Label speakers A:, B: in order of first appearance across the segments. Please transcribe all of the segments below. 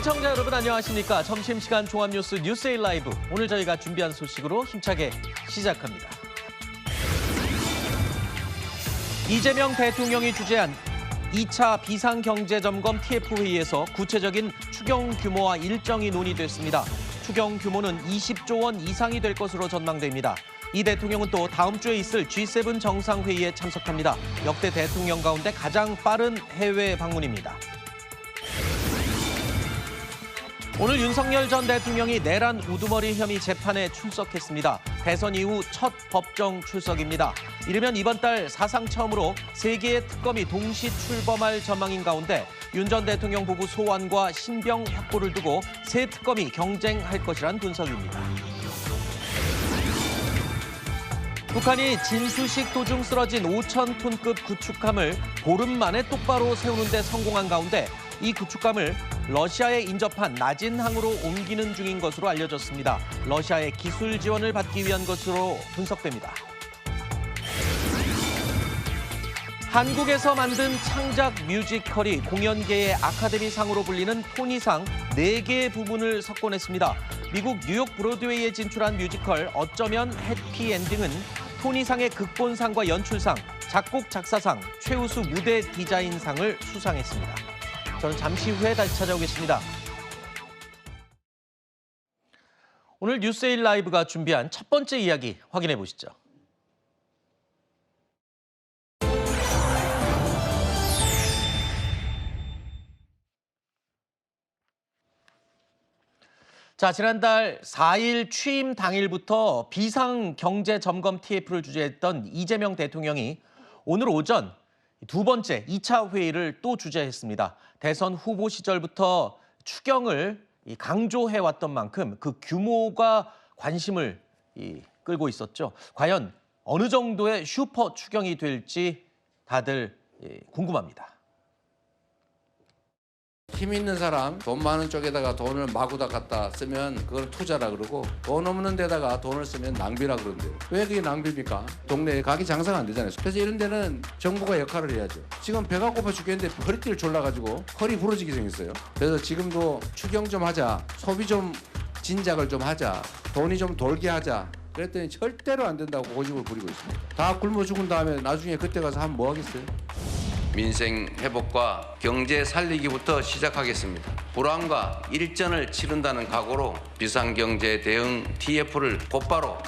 A: 시청자 여러분 안녕하십니까. 점심시간 종합뉴스 뉴스에일 라이브. 오늘 저희가 준비한 소식으로 힘차게 시작합니다. 이재명 대통령이 주재한 2차 비상경제점검 TF회의에서 구체적인 추경 규모와 일정이 논의됐습니다. 추경 규모는 20조 원 이상이 될 것으로 전망됩니다. 이 대통령은 또 다음 주에 있을 G7 정상회의에 참석합니다. 역대 대통령 가운데 가장 빠른 해외 방문입니다. 오늘 윤석열 전 대통령이 내란 우두머리 혐의 재판에 출석했습니다. 대선 이후 첫 법정 출석입니다. 이르면 이번 달 사상 처음으로 3개의 특검이 동시 출범할 전망인 가운데 윤 전 대통령 부부 소환과 신병 확보를 두고 새 특검이 경쟁할 것이란 분석입니다. 북한이 진수식 도중 쓰러진 5,000톤급 구축함을 보름 만에 똑바로 세우는 데 성공한 가운데 이 구축함을 러시아에 인접한 낮은 항으로 옮기는 중인 것으로 알려졌습니다. 러시아의 기술 지원을 받기 위한 것으로 분석됩니다. 한국에서 만든 창작 뮤지컬이 공연계의 아카데미상으로 불리는 토니상 4개의 부문을 석권했습니다. 미국 뉴욕 브로드웨이에 진출한 뮤지컬 어쩌면 해피엔딩은 토니상의 극본상과 연출상, 작곡 작사상, 최우수 무대 디자인상을 수상했습니다. 저는 잠시 후에 다시 찾아오겠습니다. 오늘 뉴스에일 라이브가 준비한 첫 번째 이야기 확인해 보시죠. 자, 지난달 4일 취임 당일부터 비상경제점검 TF를 주재했던 이재명 대통령이 오늘 오전 두 번째 2차 회의를 또 주재했습니다. 대선 후보 시절부터 추경을 강조해왔던 만큼 그 규모가 관심을 끌고 있었죠. 과연 어느 정도의 슈퍼 추경이 될지 다들 궁금합니다.
B: 힘 있는 사람, 돈 많은 쪽에다가 돈을 마구다 갖다 쓰면 그걸 투자라 그러고 돈 없는 데다가 돈을 쓰면 낭비라 그러는데요. 왜 그게 낭비입니까? 동네에 가게 장사가 안 되잖아요. 그래서 이런 데는 정부가 역할을 해야죠. 지금 배가 고파 죽겠는데 허리띠를 졸라가지고 허리 부러지게 생겼어요. 그래서 지금도 추경 좀 하자, 소비 좀 진작을 좀 하자, 돈이 좀 돌게 하자. 그랬더니 절대로 안 된다고 고집을 부리고 있습니다. 다 굶어 죽은 다음에 나중에 그때 가서 하면 뭐 하겠어요? 민생 회복과 경제 살리기부터 시작하겠습니다. 불황과 일전을 치른다는 각오로 비상경제 대응 TF를 곧바로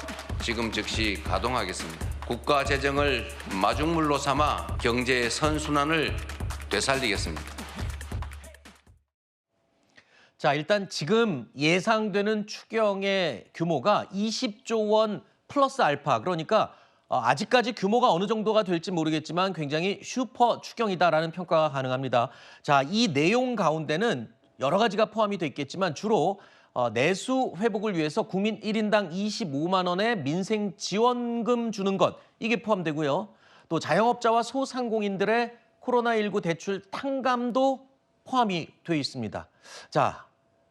B: 지금 즉시 가동하겠습니다. 국가 재정을 마중물로 삼아 경제의 선순환을 되살리겠습니다.
A: 자, 일단 지금 예상되는 추경의 규모가 20조 원 플러스 알파, 그러니까 아직까지 규모가 어느 정도가 될지 모르겠지만 굉장히 슈퍼 추경이다라는 평가가 가능합니다. 자, 이 내용 가운데는 여러 가지가 포함이 돼 있겠지만 주로 내수 회복을 위해서 국민 1인당 25만 원의 민생 지원금 주는 것, 이게 포함되고요. 또 자영업자와 소상공인들의 코로나19 대출 탕감도 포함이 돼 있습니다. 자,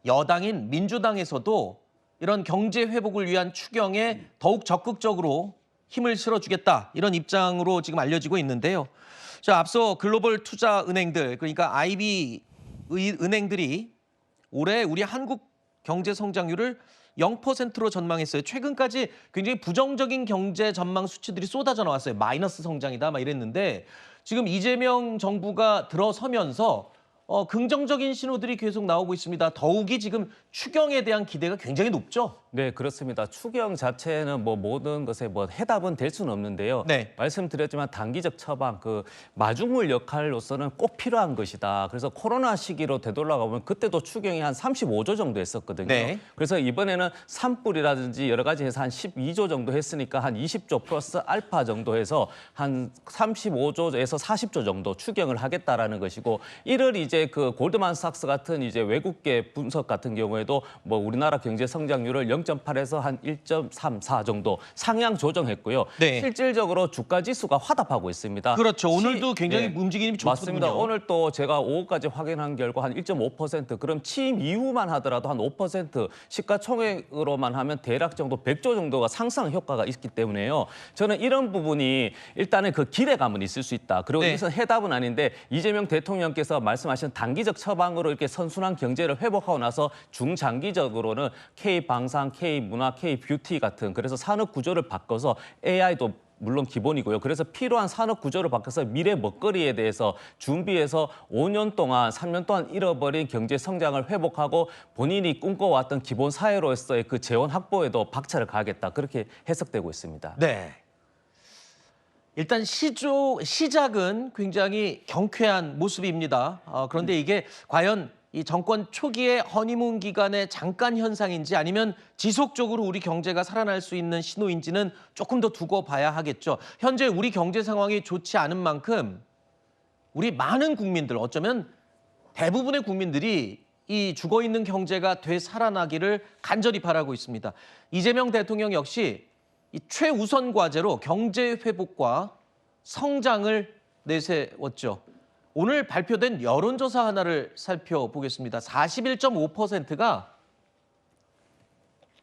A: 여당인 민주당에서도 이런 경제 회복을 위한 추경에 더욱 적극적으로 힘을 실어주겠다, 이런 입장으로 지금 알려지고 있는데요. 자, 앞서 글로벌 투자 은행들, 그러니까 IB 은행들이 올해 우리 한국 경제 성장률을 0%로 전망했어요. 최근까지 굉장히 부정적인 경제 전망 수치들이 쏟아져 나왔어요. 마이너스 성장이다 막 이랬는데 지금 이재명 정부가 들어서면서 긍정적인 신호들이 계속 나오고 있습니다. 더욱이 지금 추경에 대한 기대가 굉장히 높죠?
C: 네, 그렇습니다. 추경 자체는 모든 것에 해답은 될 수는 없는데요.
A: 네.
C: 말씀드렸지만 단기적 처방, 마중물 역할로서는 꼭 필요한 것이다. 그래서 코로나 시기로 되돌아가 보면 그때도 추경이 한 35조 정도 했었거든요.
A: 네.
C: 그래서 이번에는 산불이라든지 여러 가지 해서 한 12조 정도 했으니까 한 20조 플러스 알파 정도 해서 한 35조에서 40조 정도 추경을 하겠다라는 것이고, 이를 이제 그 골드만삭스 같은 이제 외국계 분석 같은 경우에도 우리나라 경제 성장률을 0.8에서 한 1.34 정도 상향 조정했고요.
A: 네.
C: 실질적으로 주가 지수가 화답하고 있습니다.
A: 그렇죠. 오늘도 굉장히
C: 네.
A: 움직임이 좋거든요.
C: 맞습니다. 오늘 또 제가 오후까지 확인한 결과 한 1.5%, 그럼 취임 이후만 하더라도 한 5%, 시가총액으로만 하면 대략 정도 100조 정도가 상승 효과가 있기 때문에요. 저는 이런 부분이 일단은 그 기대감은 있을 수 있다. 그리고
A: 네.
C: 이것은 해답은 아닌데 이재명 대통령께서 말씀하신 단기적 처방으로 이렇게 선순환 경제를 회복하고 나서 중장기적으로는 K-방산, K-문화, K-뷰티 같은 그래서 산업 구조를 바꿔서 AI도 물론 기본이고요. 그래서 필요한 산업 구조를 바꿔서 미래 먹거리에 대해서 준비해서 5년 동안, 3년 동안 잃어버린 경제 성장을 회복하고 본인이 꿈꿔왔던 기본 사회로서의 그 재원 확보에도 박차를 가하겠다. 그렇게 해석되고 있습니다.
A: 네. 일단 시작은 굉장히 경쾌한 모습입니다. 그런데 이게 과연 이 정권 초기의 허니문 기간의 잠깐 현상인지 아니면 지속적으로 우리 경제가 살아날 수 있는 신호인지는 조금 더 두고 봐야 하겠죠. 현재 우리 경제 상황이 좋지 않은 만큼 우리 많은 국민들, 어쩌면 대부분의 국민들이 이 죽어있는 경제가 되살아나기를 간절히 바라고 있습니다. 이재명 대통령 역시 이 최우선 과제로 경제 회복과 성장을 내세웠죠. 오늘 발표된 여론조사 하나를 살펴보겠습니다. 41.5%가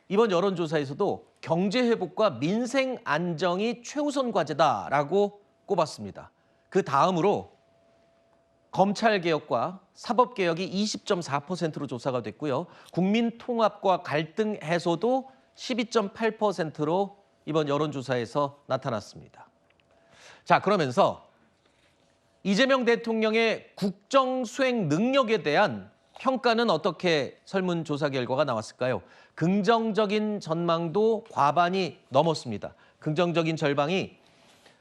A: 이번 여론조사에서도 경제 회복과 민생 안정이 최우선 과제다라고 꼽았습니다. 그 다음으로 검찰 개혁과 사법 개혁이 20.4%로 조사가 됐고요. 국민 통합과 갈등 해소도 12.8%로 이번 여론조사에서 나타났습니다. 자, 그러면서 이재명 대통령의 국정 수행 능력에 대한 평가는 어떻게 설문조사 결과가 나왔을까요? 긍정적인 전망도 과반이 넘었습니다. 긍정적인 전망이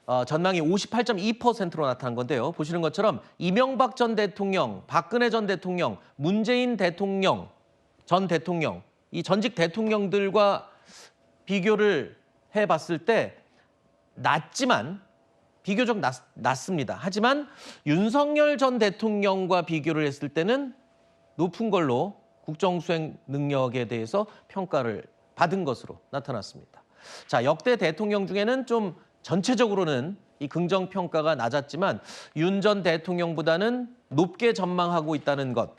A: 58.2%로 나타난 건데요. 보시는 것처럼 이명박 전 대통령, 박근혜 전 대통령, 문재인 대통령, 전 대통령, 이 전직 대통령들과 비교를 해봤을 때 낮지만 비교적 낮습니다. 하지만 윤석열 전 대통령과 비교를 했을 때는 높은 걸로 국정수행 능력에 대해서 평가를 받은 것으로 나타났습니다. 자, 역대 대통령 중에는 좀 전체적으로는 이 긍정평가가 낮았지만 윤 전 대통령보다는 높게 전망하고 있다는 것.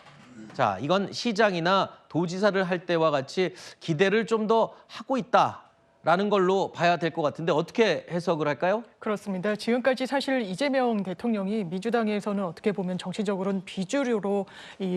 A: 자, 이건 시장이나 도지사를 할 때와 같이 기대를 좀 더 하고 있다라는 걸로 봐야 될 것 같은데 어떻게 해석을 할까요?
D: 그렇습니다. 지금까지 사실 이재명 대통령이 민주당에서는 어떻게 보면 정치적으로는 비주류로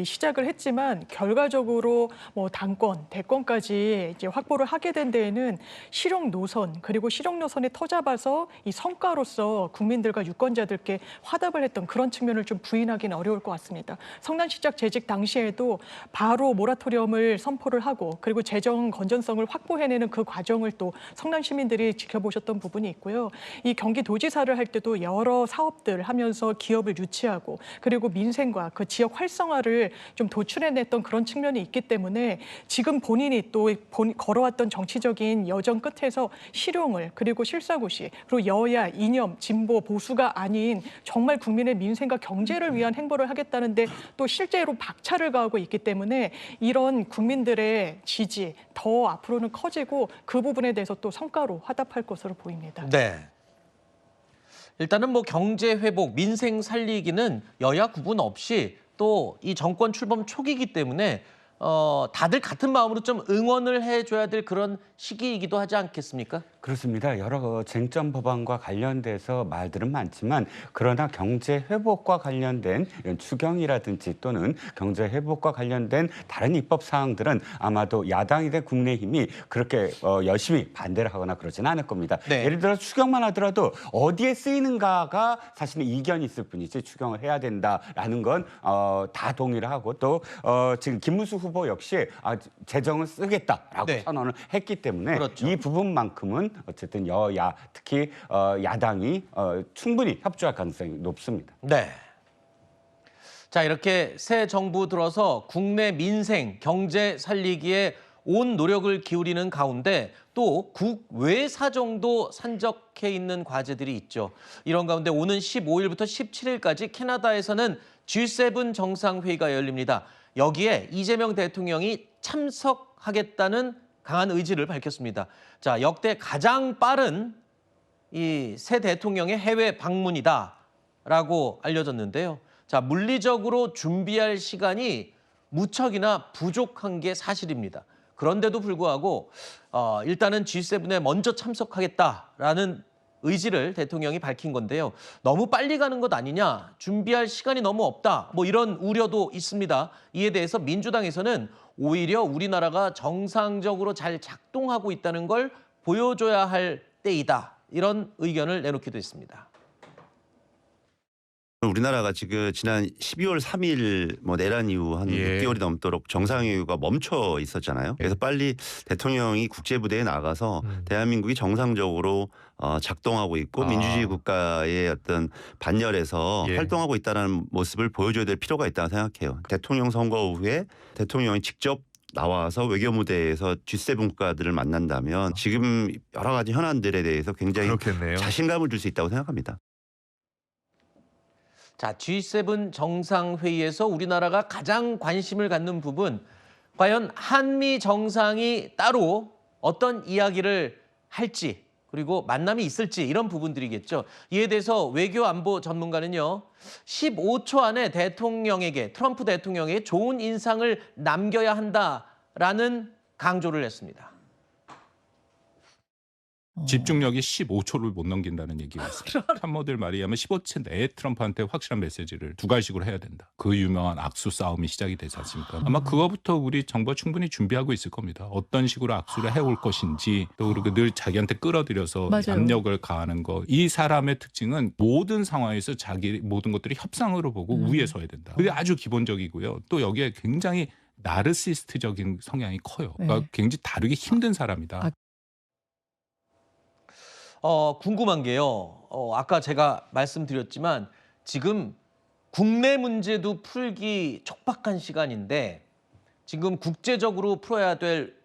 D: 시작을 했지만 결과적으로 뭐 당권, 대권까지 이제 확보를 하게 된 데에는 실용 노선 그리고 실용 노선에 터잡아서 이 성과로서 국민들과 유권자들께 화답을 했던 그런 측면을 좀 부인하기는 어려울 것 같습니다. 성남시장 재직 당시에도 바로 모라토리엄을 선포를 하고 그리고 재정 건전성을 확보해내는 그 과정을 또 성남 시민들이 지켜보셨던 부분이 있고요. 이 경기도지사를 할 때도 여러 사업들 하면서 기업을 유치하고 그리고 민생과 그 지역 활성화를 좀 도출해냈던 그런 측면이 있기 때문에 지금 본인이 또 걸어왔던 정치적인 여정 끝에서 실용을 그리고 실사구시 그리고 여야, 이념, 진보, 보수가 아닌 정말 국민의 민생과 경제를 위한 행보를 하겠다는데 또 실제로 박차를 가하고 있기 때문에 이런 국민들의 지지 더 앞으로는 커지고 그 부분에 대해서 또 성과로 화답할 것으로 보입니다.
A: 네. 일단은 뭐 경제 회복, 민생 살리기는 여야 구분 없이 또 이 정권 출범 초기이기 때문에 다들 같은 마음으로 좀 응원을 해줘야 될 그런 시기이기도 하지 않겠습니까?
E: 그렇습니다. 여러 쟁점 법안과 관련돼서 말들은 많지만 그러나 경제 회복과 관련된 이런 추경이라든지 또는 경제 회복과 관련된 다른 입법 사항들은 아마도 야당이든 국민의힘이 그렇게 열심히 반대를 하거나 그러지는 않을 겁니다.
A: 네.
E: 예를 들어 추경만 하더라도 어디에 쓰이는가가 사실은 이견이 있을 뿐이지 추경을 해야 된다라는 건 다 동의를 하고 또 지금 김문수 후보 역시 재정을 쓰겠다라고
A: 네.
E: 선언을 했기 때문에
A: 그렇죠.
E: 이 부분만큼은 어쨌든 여야 특히 야당이 충분히 협조할 가능성이 높습니다.
A: 네. 자, 이렇게 새 정부 들어서 국내 민생, 경제 살리기에 온 노력을 기울이는 가운데 또 국외 사정도 산적해 있는 과제들이 있죠. 이런 가운데 오는 15일부터 17일까지 캐나다에서는 G7 정상회의가 열립니다. 여기에 이재명 대통령이 참석하겠다는 강한 의지를 밝혔습니다. 자, 역대 가장 빠른 이 새 대통령의 해외 방문이다라고 알려졌는데요. 자, 물리적으로 준비할 시간이 무척이나 부족한 게 사실입니다. 그런데도 불구하고 일단은 G7에 먼저 참석하겠다라는 의지를 대통령이 밝힌 건데요. 너무 빨리 가는 것 아니냐, 준비할 시간이 너무 없다, 뭐 이런 우려도 있습니다. 이에 대해서 민주당에서는 오히려 우리나라가 정상적으로 잘 작동하고 있다는 걸 보여줘야 할 때이다, 이런 의견을 내놓기도 했습니다.
F: 우리나라가 지금 지난 12월 3일 내란 이후 한 6개월이 넘도록 정상회의가 멈춰 있었잖아요. 그래서 빨리 대통령이 국제부대에 나가서 대한민국이 정상적으로 작동하고 있고 민주주의 국가의 어떤 반열에서 활동하고 있다는 모습을 보여줘야 될 필요가 있다고 생각해요. 대통령 선거 후에 대통령이 직접 나와서 외교 무대에서 G7 국가들을 만난다면 지금 여러 가지 현안들에 대해서 굉장히
G: 그렇겠네요.
F: 자신감을 줄 수 있다고 생각합니다.
A: 자, G7 정상회의에서 우리나라가 가장 관심을 갖는 부분, 과연 한미 정상이 따로 어떤 이야기를 할지, 그리고 만남이 있을지, 이런 부분들이겠죠. 이에 대해서 외교안보 전문가는요, 15초 안에 트럼프 대통령에게 좋은 인상을 남겨야 한다라는 강조를 했습니다.
H: 집중력이 15초를 못 넘긴다는 얘기가 있어요. 참모들 말이 하면 15초 내에 트럼프한테 확실한 메시지를 두 가지식으로 해야 된다. 그 유명한 악수 싸움이 시작이 되지 않습니까? 아마 그거부터 우리 정부가 충분히 준비하고 있을 겁니다. 어떤 식으로 악수를 해올 것인지, 또 그리고 늘 자기한테 끌어들여서
D: 맞아요.
H: 압력을 가하는 거. 이 사람의 특징은 모든 상황에서 자기 모든 것들이 협상으로 보고 우위에 서야 된다. 그게 아주 기본적이고요. 또 여기에 굉장히 나르시스트적인 성향이 커요. 그러니까 굉장히 다루기 힘든 사람이다.
A: 궁금한 게요. 아까 제가 말씀드렸지만 지금 국내 문제도 풀기 촉박한 시간인데 지금 국제적으로 풀어야 될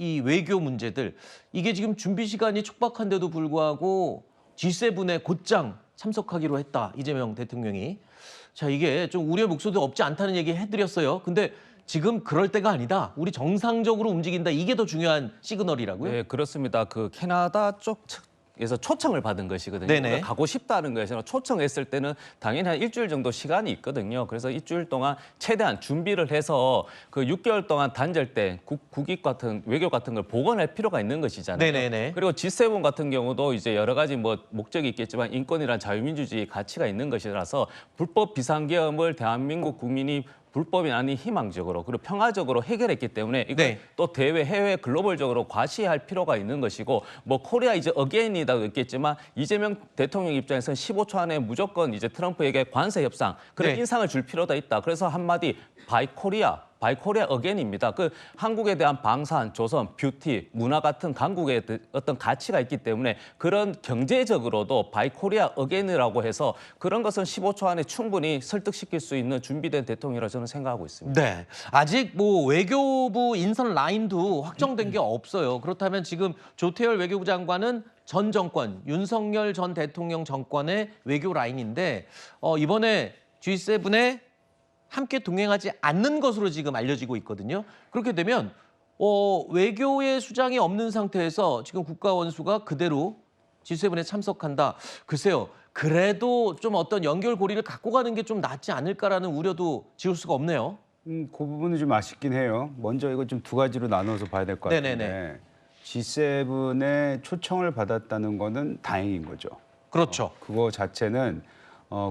A: 이 외교 문제들, 이게 지금 준비 시간이 촉박한데도 불구하고 G7에 곧장 참석하기로 했다, 이재명 대통령이. 자, 이게 좀 우려의 목소리도 없지 않다는 얘기 해드렸어요. 근데 지금 그럴 때가 아니다, 우리 정상적으로 움직인다, 이게 더 중요한 시그널이라고요?
C: 네, 그렇습니다. 그 캐나다 쪽에서 초청을 받은 것이거든요.
A: 네네.
C: 그러니까 가고 싶다는 것에서 초청했을 때는 당연히 한 일주일 정도 시간이 있거든요. 그래서 일주일 동안 최대한 준비를 해서 그 6개월 동안 단절된 국익 같은 외교 같은 걸 복원할 필요가 있는 것이잖아요.
A: 네네네.
C: 그리고 G7 같은 경우도 이제 여러 가지 목적이 있겠지만 인권이란 자유민주주의 가치가 있는 것이라서 불법 비상계엄을 대한민국 국민이 불법이 아닌 희망적으로 그리고 평화적으로 해결했기 때문에 이걸
A: 네.
C: 또 대외 해외 글로벌적으로 과시할 필요가 있는 것이고, 뭐 코리아 이제 어게인이라고 있겠지만 이재명 대통령 입장에서는 15초 안에 무조건 이제 트럼프에게 관세 협상 그런
A: 네.
C: 인상을 줄 필요가 있다. 그래서 한마디 바이 코리아 어게인입니다. 그 한국에 대한 방산, 조선, 뷰티, 문화 같은 한국의 어떤 가치가 있기 때문에 그런 경제적으로도 바이 코리아 어게인이라고 해서 그런 것은 15초 안에 충분히 설득시킬 수 있는 준비된 대통령이라고 저는 생각하고 있습니다.
A: 네, 아직 뭐 외교부 인선 라인도 확정된 게 없어요. 그렇다면 지금 조태열 외교부 장관은 전 정권, 윤석열 전 대통령 정권의 외교 라인인데 이번에 G7에 함께 동행하지 않는 것으로 지금 알려지고 있거든요. 그렇게 되면 외교의 수장이 없는 상태에서 지금 국가 원수가 그대로 G7에 참석한다. 글쎄요, 그래도 좀 어떤 연결고리를 갖고 가는 게 좀 낫지 않을까라는 우려도 지울 수가 없네요.
E: 그 부분은 좀 아쉽긴 해요. 먼저 이거 좀 두 가지로 나눠서 봐야 될 것 같은데
A: 네네네.
E: G7에 초청을 받았다는 거는 다행인 거죠.
A: 그렇죠.
E: 그거 자체는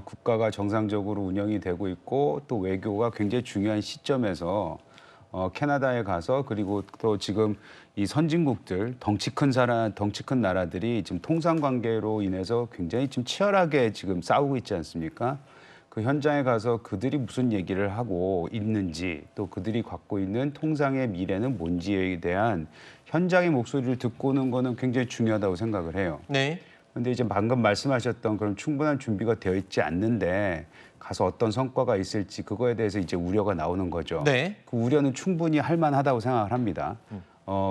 E: 국가가 정상적으로 운영이 되고 있고 또 외교가 굉장히 중요한 시점에서 캐나다에 가서, 그리고 또 지금 이 선진국들 덩치 큰 나라들이 지금 통상 관계로 인해서 굉장히 지금 치열하게 지금 싸우고 있지 않습니까? 그 현장에 가서 그들이 무슨 얘기를 하고 있는지, 또 그들이 갖고 있는 통상의 미래는 뭔지에 대한 현장의 목소리를 듣고 오는 거는 굉장히 중요하다고 생각을 해요.
A: 네.
E: 근데 이제 방금 말씀하셨던 그런 충분한 준비가 되어 있지 않는데 가서 어떤 성과가 있을지, 그거에 대해서 이제 우려가 나오는 거죠.
A: 네.
E: 그 우려는 충분히 할 만하다고 생각을 합니다.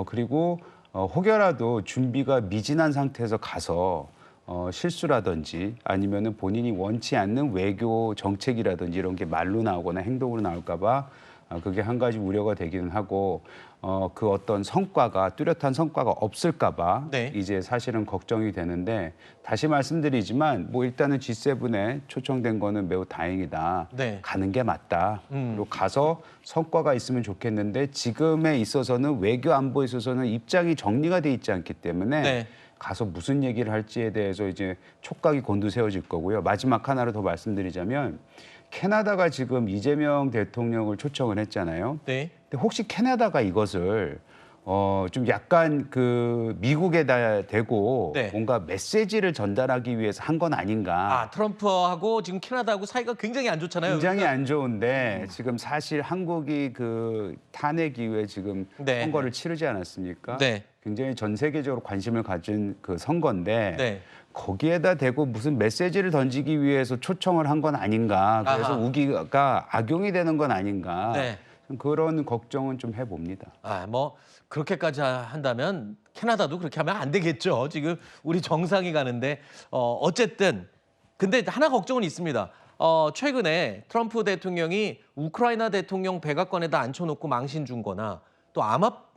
E: 그리고 혹여라도 준비가 미진한 상태에서 가서 실수라든지 아니면은 본인이 원치 않는 외교 정책이라든지 이런 게 말로 나오거나 행동으로 나올까 봐 그게 한 가지 우려가 되기는 하고 그 어떤 성과가 뚜렷한 성과가 없을까봐
A: 네.
E: 이제 사실은 걱정이 되는데 다시 말씀드리지만 뭐 일단은 G7에 초청된 거는 매우 다행이다.
A: 네.
E: 가는 게 맞다. 그리고 가서 성과가 있으면 좋겠는데 지금에 있어서는 외교 안보에 있어서는 입장이 정리가 돼 있지 않기 때문에
A: 네.
E: 가서 무슨 얘기를 할지에 대해서 이제 촉각이 곤두세워질 거고요. 마지막 하나를 더 말씀드리자면 캐나다가 지금 이재명 대통령을 초청을 했잖아요.
A: 네.
E: 근데 혹시 캐나다가 이것을 좀 약간 그 미국에다 대고
A: 네.
E: 뭔가 메시지를 전달하기 위해서 한 건 아닌가.
A: 트럼프하고 지금 캐나다하고 사이가 굉장히 안 좋잖아요.
E: 굉장히 안 좋은데 지금 사실 한국이 그 탄핵 이후에 지금
A: 네.
E: 선거를 치르지 않았습니까?
A: 네.
E: 굉장히 전 세계적으로 관심을 가진 그 선거인데
A: 네.
E: 거기에다 대고 무슨 메시지를 던지기 위해서 초청을 한 건 아닌가. 그래서
A: 아하.
E: 우기가 악용이 되는 건 아닌가.
A: 네.
E: 좀 그런 걱정은 좀 해봅니다.
A: 뭐 그렇게까지 한다면 캐나다도 그렇게 하면 안 되겠죠. 지금 우리 정상이 가는데 어쨌든 근데 하나 걱정은 있습니다. 최근에 트럼프 대통령이 우크라이나 대통령 백악관에다 앉혀놓고 망신 준 거나 또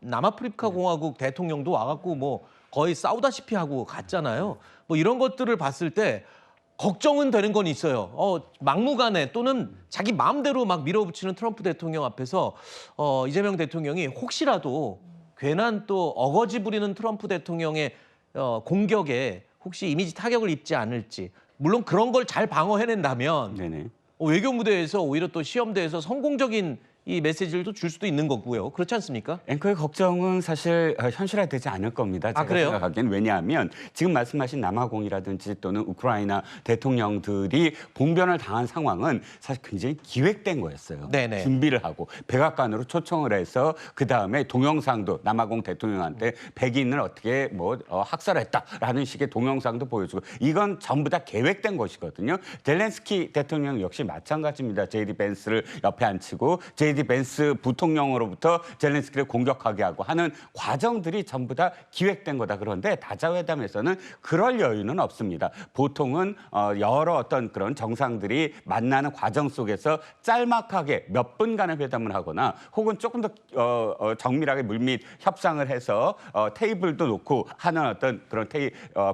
A: 남아프리카 공화국 대통령도 와갖고 뭐 거의 싸우다시피 하고 갔잖아요. 뭐 이런 것들을 봤을 때 걱정은 되는 건 있어요. 막무가내 또는 자기 마음대로 막 밀어붙이는 트럼프 대통령 앞에서 이재명 대통령이 혹시라도 괜한 또 어거지 부리는 트럼프 대통령의 공격에 혹시 이미지 타격을 입지 않을지. 물론 그런 걸 잘 방어해낸다면
E: 네네.
A: 외교 무대에서 오히려 또 시험대에서 성공적인 이 메시지를 또 줄 수도 있는 거고요. 그렇지 않습니까?
E: 앵커의 걱정은 사실 현실화되지 않을 겁니다. 제가
A: 그래요?
E: 생각하기엔. 왜냐하면 지금 말씀하신 남아공이라든지 또는 우크라이나 대통령들이 봉변을 당한 상황은 사실 굉장히 기획된 거였어요.
A: 네네.
E: 준비를 하고 백악관으로 초청을 해서 그다음에 동영상도 남아공 대통령한테 백인을 어떻게 학살했다라는 식의 동영상도 보여주고 이건 전부 다 계획된 것이거든요. 젤렌스키 대통령 역시 마찬가지입니다. 제이디 벤스를 옆에 앉히고 제이디 벤스 부통령으로부터 젤렌스키를 공격하게 하고 하는 과정들이 전부 다 기획된 거다. 그런데 다자회담에서는 그럴 여유는 없습니다. 보통은 여러 어떤 그런 정상들이 만나는 과정 속에서 짤막하게 몇 분간의 회담을 하거나 혹은 조금 더 정밀하게 물밑 협상을 해서 테이블도 놓고 하는 어떤 그런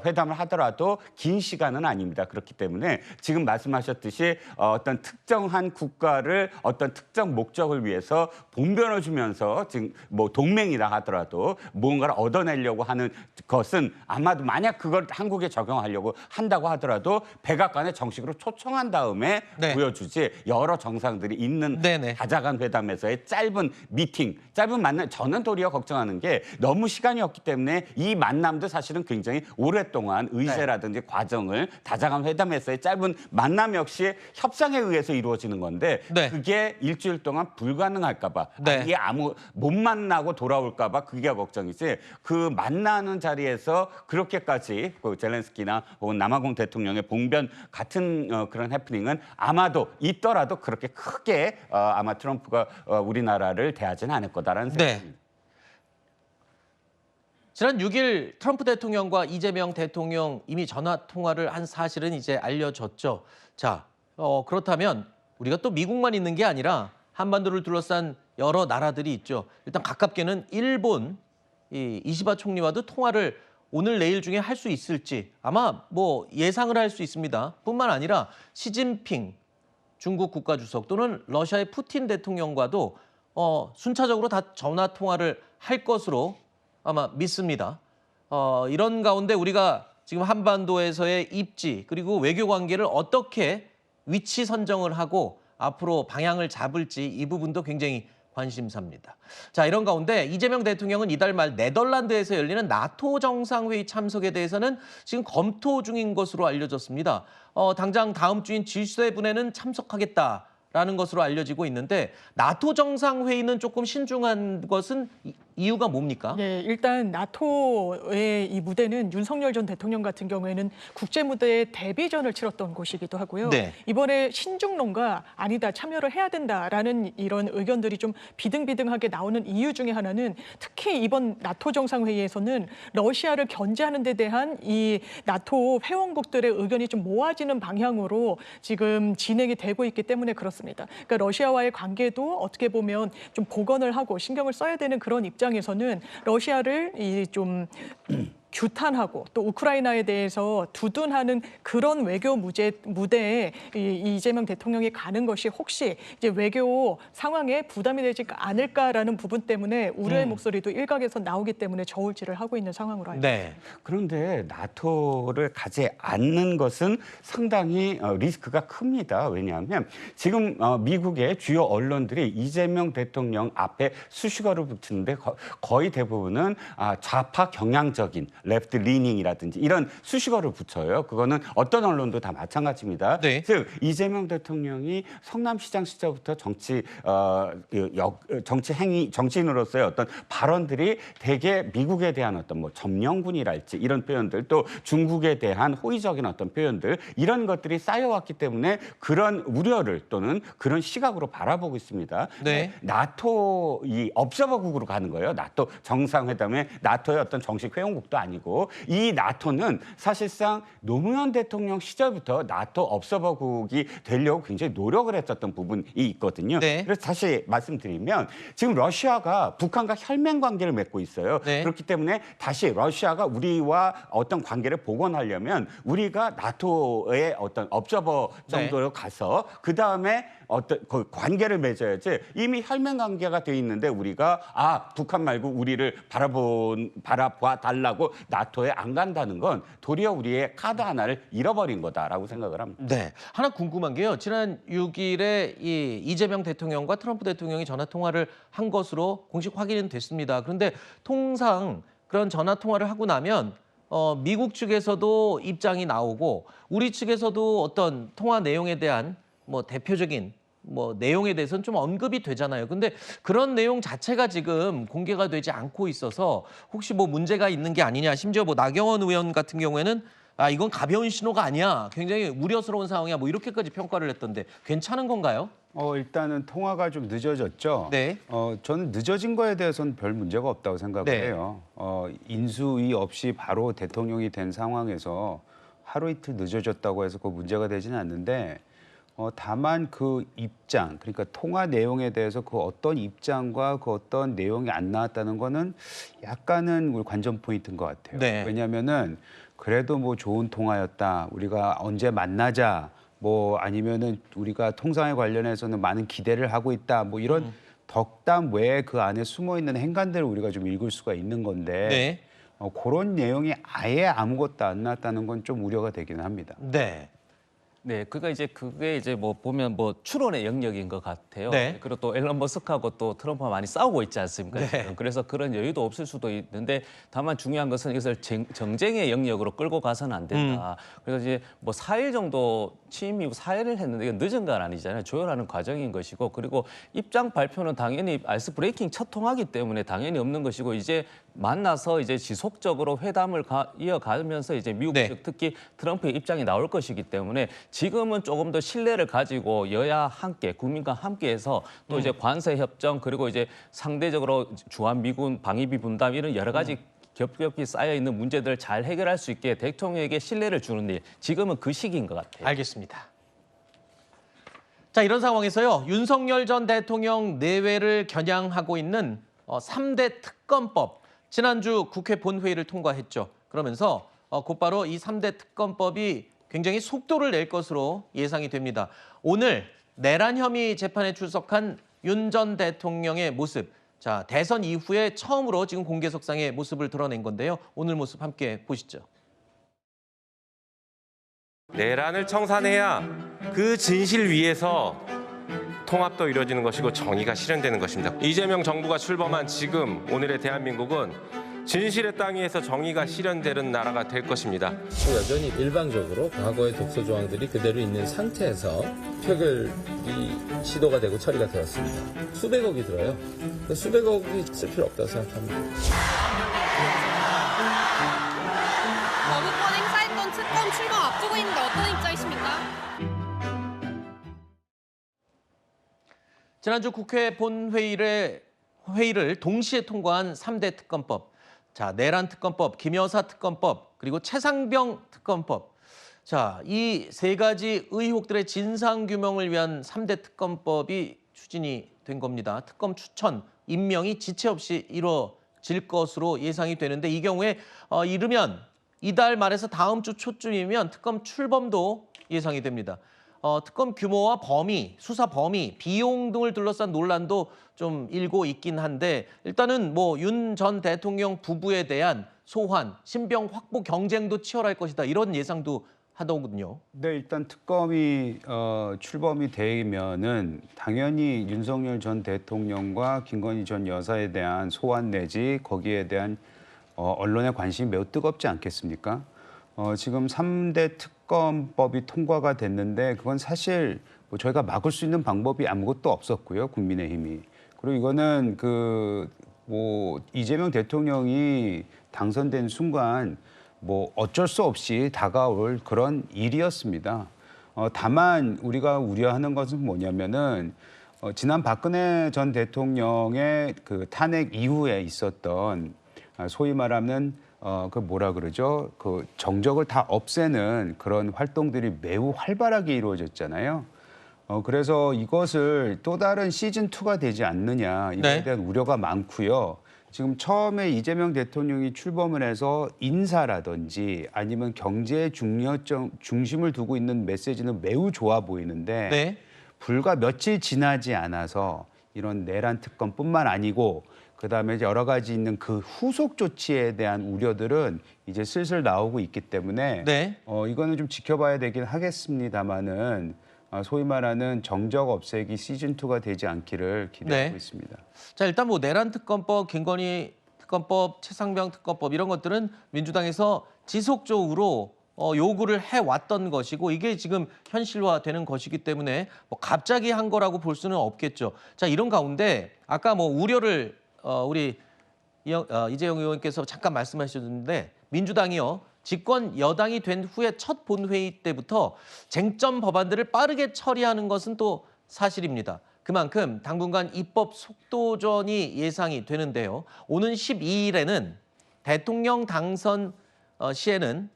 E: 회담을 하더라도 긴 시간은 아닙니다. 그렇기 때문에 지금 말씀하셨듯이 어떤 특정한 국가를 어떤 특정 목적을 위해서 봉변을 주면서 지금 뭐 동맹이라 하더라도 무언가를 얻어내려고 하는 것은 아마도 만약 그걸 한국에 적용하려고 한다고 하더라도 백악관에 정식으로 초청한 다음에
A: 네.
E: 보여주지 여러 정상들이 있는
A: 네네.
E: 다자간 회담에서의 짧은 미팅, 짧은 만남 저는 도리어 걱정하는 게 너무 시간이 없기 때문에 이 만남도 사실은 굉장히 오랫동안 의제라든지 과정을 다자간 회담에서의 짧은 만남 역시 협상에 의해서 이루어지는 건데
A: 네.
E: 그게 일주일 동안 불가능할까 봐
A: 네.
E: 이게 못 만나고 돌아올까 봐 그게 걱정이지 그 만나는 자리에서 그렇게까지 그 젤렌스키나 혹은 남아공 대통령의 봉변 같은 그런 해프닝은 아마도 있더라도 그렇게 크게 아마 트럼프가 우리나라를 대하지는 않을 거다라는 생각입니다.
A: 지난 6일 트럼프 대통령과 이재명 대통령 이미 전화 통화를 한 사실은 이제 알려졌죠. 자, 그렇다면 우리가 또 미국만 있는 게 아니라 한반도를 둘러싼 여러 나라들이 있죠. 일단 가깝게는 일본 이 이시바 총리와도 통화를 오늘 내일 중에 할 수 있을지 아마 뭐 예상을 할 수 있습니다. 뿐만 아니라 시진핑 중국 국가주석 또는 러시아의 푸틴 대통령과도 순차적으로 다 전화 통화를 할 것으로 아마 믿습니다. 이런 가운데 우리가 지금 한반도에서의 입지 그리고 외교 관계를 어떻게 위치 선정을 하고 앞으로 방향을 잡을지 이 부분도 굉장히 관심사입니다. 자, 이런 가운데 이재명 대통령은 이달 말 네덜란드에서 열리는 나토 정상회의 참석에 대해서는 지금 검토 중인 것으로 알려졌습니다. 당장 다음 주인 G7에는 참석하겠다라는 것으로 알려지고 있는데 나토 정상회의는 조금 신중한 것은 이유가 뭡니까?
D: 네, 일단 나토의 이 무대는 윤석열 전 대통령 같은 경우에는 국제 무대에 데뷔전을 치렀던 곳이기도 하고요.
A: 네.
D: 이번에 신중론가 아니다, 참여를 해야 된다라는 이런 의견들이 좀 비등비등하게 나오는 이유 중에 하나는 특히 이번 나토 정상회의에서는 러시아를 견제하는 데 대한 이 나토 회원국들의 의견이 좀 모아지는 방향으로 지금 진행이 되고 있기 때문에 그렇습니다. 그러니까 러시아와의 관계도 어떻게 보면 좀 복원을 하고 신경을 써야 되는 그런 입장에서는 러시아를 좀 규탄하고 또 우크라이나에 대해서 두둔하는 그런 외교 무대에 이재명 대통령이 가는 것이 혹시 이제 외교 상황에 부담이 되지 않을까라는 부분 때문에 우려의 목소리도 일각에서 나오기 때문에 저울질을 하고 있는 상황으로 알고 있습니다.
A: 네.
E: 그런데 나토를 가지 않는 것은 상당히 리스크가 큽니다. 왜냐하면 지금 미국의 주요 언론들이 이재명 대통령 앞에 수식어를 붙이는데 거의 대부분은 좌파 경향적인 레프트 리닝이라든지 이런 수식어를 붙여요. 그거는 어떤 언론도 다 마찬가지입니다.
A: 네.
E: 즉 이재명 대통령이 성남시장 시절부터 정치인으로서의 어떤 발언들이 대개 미국에 대한 어떤 뭐 점령군이랄지 이런 표현들 또 중국에 대한 호의적인 어떤 표현들 이런 것들이 쌓여왔기 때문에 그런 우려를 또는 그런 시각으로 바라보고 있습니다.
A: 네.
E: 나토 이 업저버국으로 가는 거예요. 나토 정상회담에 나토의 어떤 정식 회원국도 아니고 이 나토는 사실상 노무현 대통령 시절부터 나토 업저버국이 되려고 굉장히 노력을 했었던 부분이 있거든요.
A: 네.
E: 그래서 다시 말씀드리면 지금 러시아가 북한과 혈맹 관계를 맺고 있어요.
A: 네.
E: 그렇기 때문에 다시 러시아가 우리와 어떤 관계를 복원하려면 우리가 나토의 어떤 업저버 정도로 가서 그 다음에 어떤 그 관계를 맺어야지 이미 혈맹 관계가 돼 있는데 우리가 북한 말고 우리를 바라봐 달라고 나토에 안 간다는 건 도리어 우리의 카드 하나를 잃어버린 거다라고 생각을 합니다.
A: 네. 하나 궁금한 게요. 지난 6일에 이 이재명 대통령과 트럼프 대통령이 전화 통화를 한 것으로 공식 확인은 됐습니다. 그런데 통상 그런 전화 통화를 하고 나면 미국 측에서도 입장이 나오고 우리 측에서도 어떤 통화 내용에 대한 뭐 대표적인 뭐 내용에 대해서는 좀 언급이 되잖아요. 근데 그런 내용 자체가 지금 공개가 되지 않고 있어서 혹시 뭐 문제가 있는 게 아니냐. 심지어 뭐 나경원 의원 같은 경우에는 이건 가벼운 신호가 아니야. 굉장히 우려스러운 상황이야. 뭐 이렇게까지 평가를 했던데 괜찮은 건가요?
G: 일단은 통화가 좀 늦어졌죠.
A: 네.
G: 저는 늦어진 거에 대해서는 별 문제가 없다고 생각을
A: 네.
G: 해요. 인수위 없이 바로 대통령이 된 상황에서 하루 이틀 늦어졌다고 해서 그 문제가 되지는 않는데 다만 그 입장, 그러니까 통화 내용에 대해서 그 어떤 입장과 그 어떤 내용이 안 나왔다는 거는 약간은 우리 관전 포인트인 것 같아요.
A: 네.
G: 왜냐하면은 그래도 뭐 좋은 통화였다. 우리가 언제 만나자. 뭐 아니면은 우리가 통상에 관련해서는 많은 기대를 하고 있다. 뭐 이런 덕담 외에 그 안에 숨어 있는 행간들을 우리가 좀 읽을 수가 있는 건데
A: 네.
G: 그런 내용이 아예 아무것도 안 나왔다는 건 좀 우려가 되기는 합니다.
A: 네.
C: 네, 그게 이제 뭐 보면 뭐 추론의 영역인 것 같아요.
A: 네.
C: 그리고 또 앨런 머스크하고 또 트럼프가 많이 싸우고 있지 않습니까?
A: 네.
C: 그래서 그런 여유도 없을 수도 있는데 다만 중요한 것은 이것을 정쟁의 영역으로 끌고 가서는 안 된다. 그래서 이제 뭐 4일 정도 취임 이후 4일을 했는데 이건 늦은 건 아니잖아요. 조율하는 과정인 것이고 그리고 입장 발표는 당연히 아이스 브레이킹 첫 통하기 때문에 당연히 없는 것이고 이제 만나서 이제 지속적으로 회담을 이어가면서 이제 미국
A: 네.
C: 측 특히 트럼프의 입장이 나올 것이기 때문에 지금은 조금 더 신뢰를 가지고 여야 함께 국민과 함께해서 또 이제 관세 협정 그리고 이제 상대적으로 주한 미군 방위비 분담 이런 여러 가지 겹겹이 쌓여 있는 문제들을 잘 해결할 수 있게 대통령에게 신뢰를 주는 일 지금은 그 시기인 것 같아요.
A: 알겠습니다. 자, 이런 상황에서요. 윤석열 전 대통령 내외를 겨냥하고 있는 3대 특검법. 지난주 국회 본회의를 통과했죠. 그러면서 곧바로 이 3대 특검법이 굉장히 속도를 낼 것으로 예상이 됩니다. 오늘 내란 혐의 재판에 출석한 윤 전 대통령의 모습. 자, 대선 이후에 처음으로 지금 공개석상의 모습을 드러낸 건데요. 오늘 모습 함께 보시죠.
I: 내란을 청산해야 그 진실 위에서 통합도 이루어지는 것이고 정의가 실현되는 것입니다. 이재명 정부가 출범한 지금 오늘의 대한민국은 진실의 땅 위에서 정의가 실현되는 나라가 될 것입니다.
J: 여전히 일방적으로 과거의 독소 조항들이 그대로 있는 상태에서 표결이 시도가 되고 처리가 되었습니다. 수백억이 들어요. 수백억이 쓸 필요 없다고 생각합니다.
K: 거부권 행사했던 특검 출범 앞두고 있는데 어떤 입장이십니까?
A: 지난주 국회 본회의를 동시에 통과한 3대 특검법. 자, 내란 특검법, 김여사 특검법, 그리고 최상병 특검법. 자, 이 세 가지 의혹들의 진상 규명을 위한 3대 특검법이 추진이 된 겁니다. 특검 추천, 임명이 지체 없이 이루어질 것으로 예상이 되는데 이 경우에 이르면 이달 말에서 다음 주 초쯤이면 특검 출범도 예상이 됩니다. 특검 규모와 범위, 수사 범위, 비용 등을 둘러싼 논란도 좀 일고 있긴 한데 일단은 뭐 윤 전 대통령 부부에 대한 소환, 신병 확보 경쟁도 치열할 것이다. 이런 예상도 하더군요.
G: 네, 일단 특검이 출범이 되면은 당연히 윤석열 전 대통령과 김건희 전 여사에 대한 소환 내지 거기에 대한 언론의 관심이 매우 뜨겁지 않겠습니까? 지금 3대 특검법이 통과가 됐는데 그건 사실 뭐 저희가 막을 수 있는 방법이 아무것도 없었고요, 국민의힘이. 그리고 이거는 뭐 이재명 대통령이 당선된 순간 뭐 어쩔 수 없이 다가올 그런 일이었습니다. 다만 우리가 우려하는 것은 뭐냐면은 지난 박근혜 전 대통령의 그 탄핵 이후에 있었던 소위 말하는 그 정적을 다 없애는 그런 활동들이 매우 활발하게 이루어졌잖아요. 그래서 이것을 또 다른 시즌2가 되지 않느냐 이거에 대한 우려가 많고요. 지금 처음에 이재명 대통령이 출범을 해서 인사라든지 아니면 경제의 중심을 두고 있는 메시지는 매우 좋아 보이는데 불과 며칠 지나지 않아서 이런 내란 특검뿐만 아니고 그다음에 여러 가지 있는 그 후속 조치에 대한 우려들은 이제 슬슬 나오고 있기 때문에 이거는 좀 지켜봐야 되긴 하겠습니다만은 소위 말하는 정적 없애기 시즌2가 되지 않기를 기대하고 있습니다.
A: 자, 일단 뭐 내란 특검법, 김건희 특검법, 최상병 특검법 이런 것들은 민주당에서 지속적으로 요구를 해왔던 것이고 이게 지금 현실화되는 것이기 때문에 뭐 갑자기 한 거라고 볼 수는 없겠죠. 자, 이런 가운데 아까 뭐 우려를 우리 이재용 의원께서 잠깐 말씀하셨는데 민주당이요. 집권 여당이 된 후에 첫 본회의 때부터 쟁점 법안들을 빠르게 처리하는 것은 또 사실입니다. 그만큼 당분간 입법 속도전이 예상이 되는데요. 오는 12일에는 대통령 당선 시에는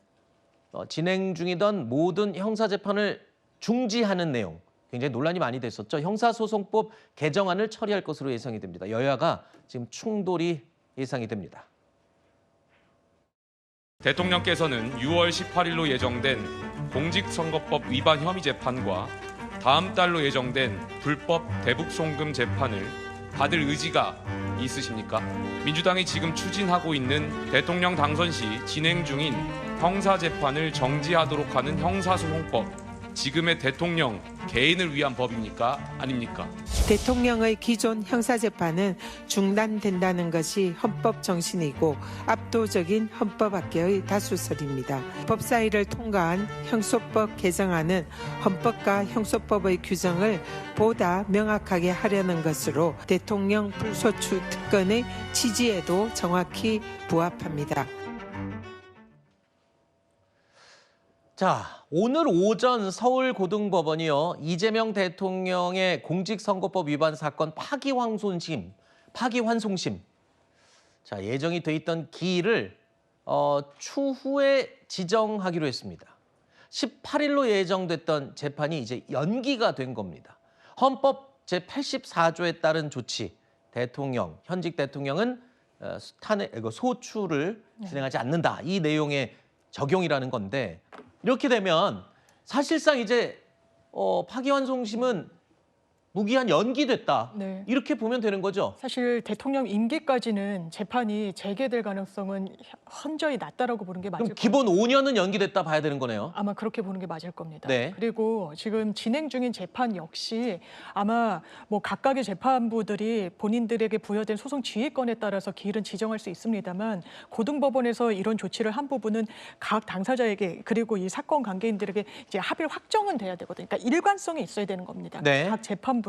A: 진행 중이던 모든 형사재판을 중지하는 내용, 굉장히 논란이 많이 됐었죠. 형사소송법 개정안을 처리할 것으로 예상이 됩니다. 여야가 지금 충돌이 예상이 됩니다.
L: 대통령께서는 6월 18일로 예정된 공직선거법 위반 혐의 재판과 다음 달로 예정된 불법 대북송금 재판을 받을 의지가 있으십니까? 민주당이 지금 추진하고 있는 대통령 당선 시 진행 중인 형사재판을 정지하도록 하는 형사소송법, 지금의 대통령 개인을 위한 법입니까? 아닙니까?
M: 대통령의 기존 형사재판은 중단된다는 것이 헌법 정신이고 압도적인 헌법학계의 다수설입니다. 법사위를 통과한 형소법 개정안은 헌법과 형소법의 규정을 보다 명확하게 하려는 것으로 대통령 불소추 특권의 취지에도 정확히 부합합니다.
A: 자, 오늘 오전 서울고등법원이요. 이재명 대통령의 공직선거법 위반 사건 파기환송심. 자, 예정이 돼 있던 기일을 추후에 지정하기로 했습니다. 18일로 예정됐던 재판이 이제 연기가 된 겁니다. 헌법 제84조에 따른 조치, 현직 대통령은 소추를 진행하지 않는다. 이 내용의 적용이라는 건데 이렇게 되면 사실상 이제 파기환송심은 무기한 연기됐다.
D: 네.
A: 이렇게 보면 되는 거죠.
D: 사실 대통령 임기까지는 재판이 재개될 가능성은 현저히 낮다라고 보는 게 맞을
A: 그럼
D: 것
A: 기본 5년은 연기됐다 봐야 되는 거네요.
D: 아마 그렇게 보는 게 맞을 겁니다.
A: 네.
D: 그리고 지금 진행 중인 재판 역시 아마 뭐 각각의 재판부들이 본인들에게 부여된 소송 지휘권에 따라서 기일은 지정할 수 있습니다만 고등법원에서 이런 조치를 한 부분은 각 당사자에게 그리고 이 사건 관계인들에게 이제 합의를 확정은 돼야 되거든요. 그러니까 일관성이 있어야 되는 겁니다.
A: 네.
D: 각 재판부에도.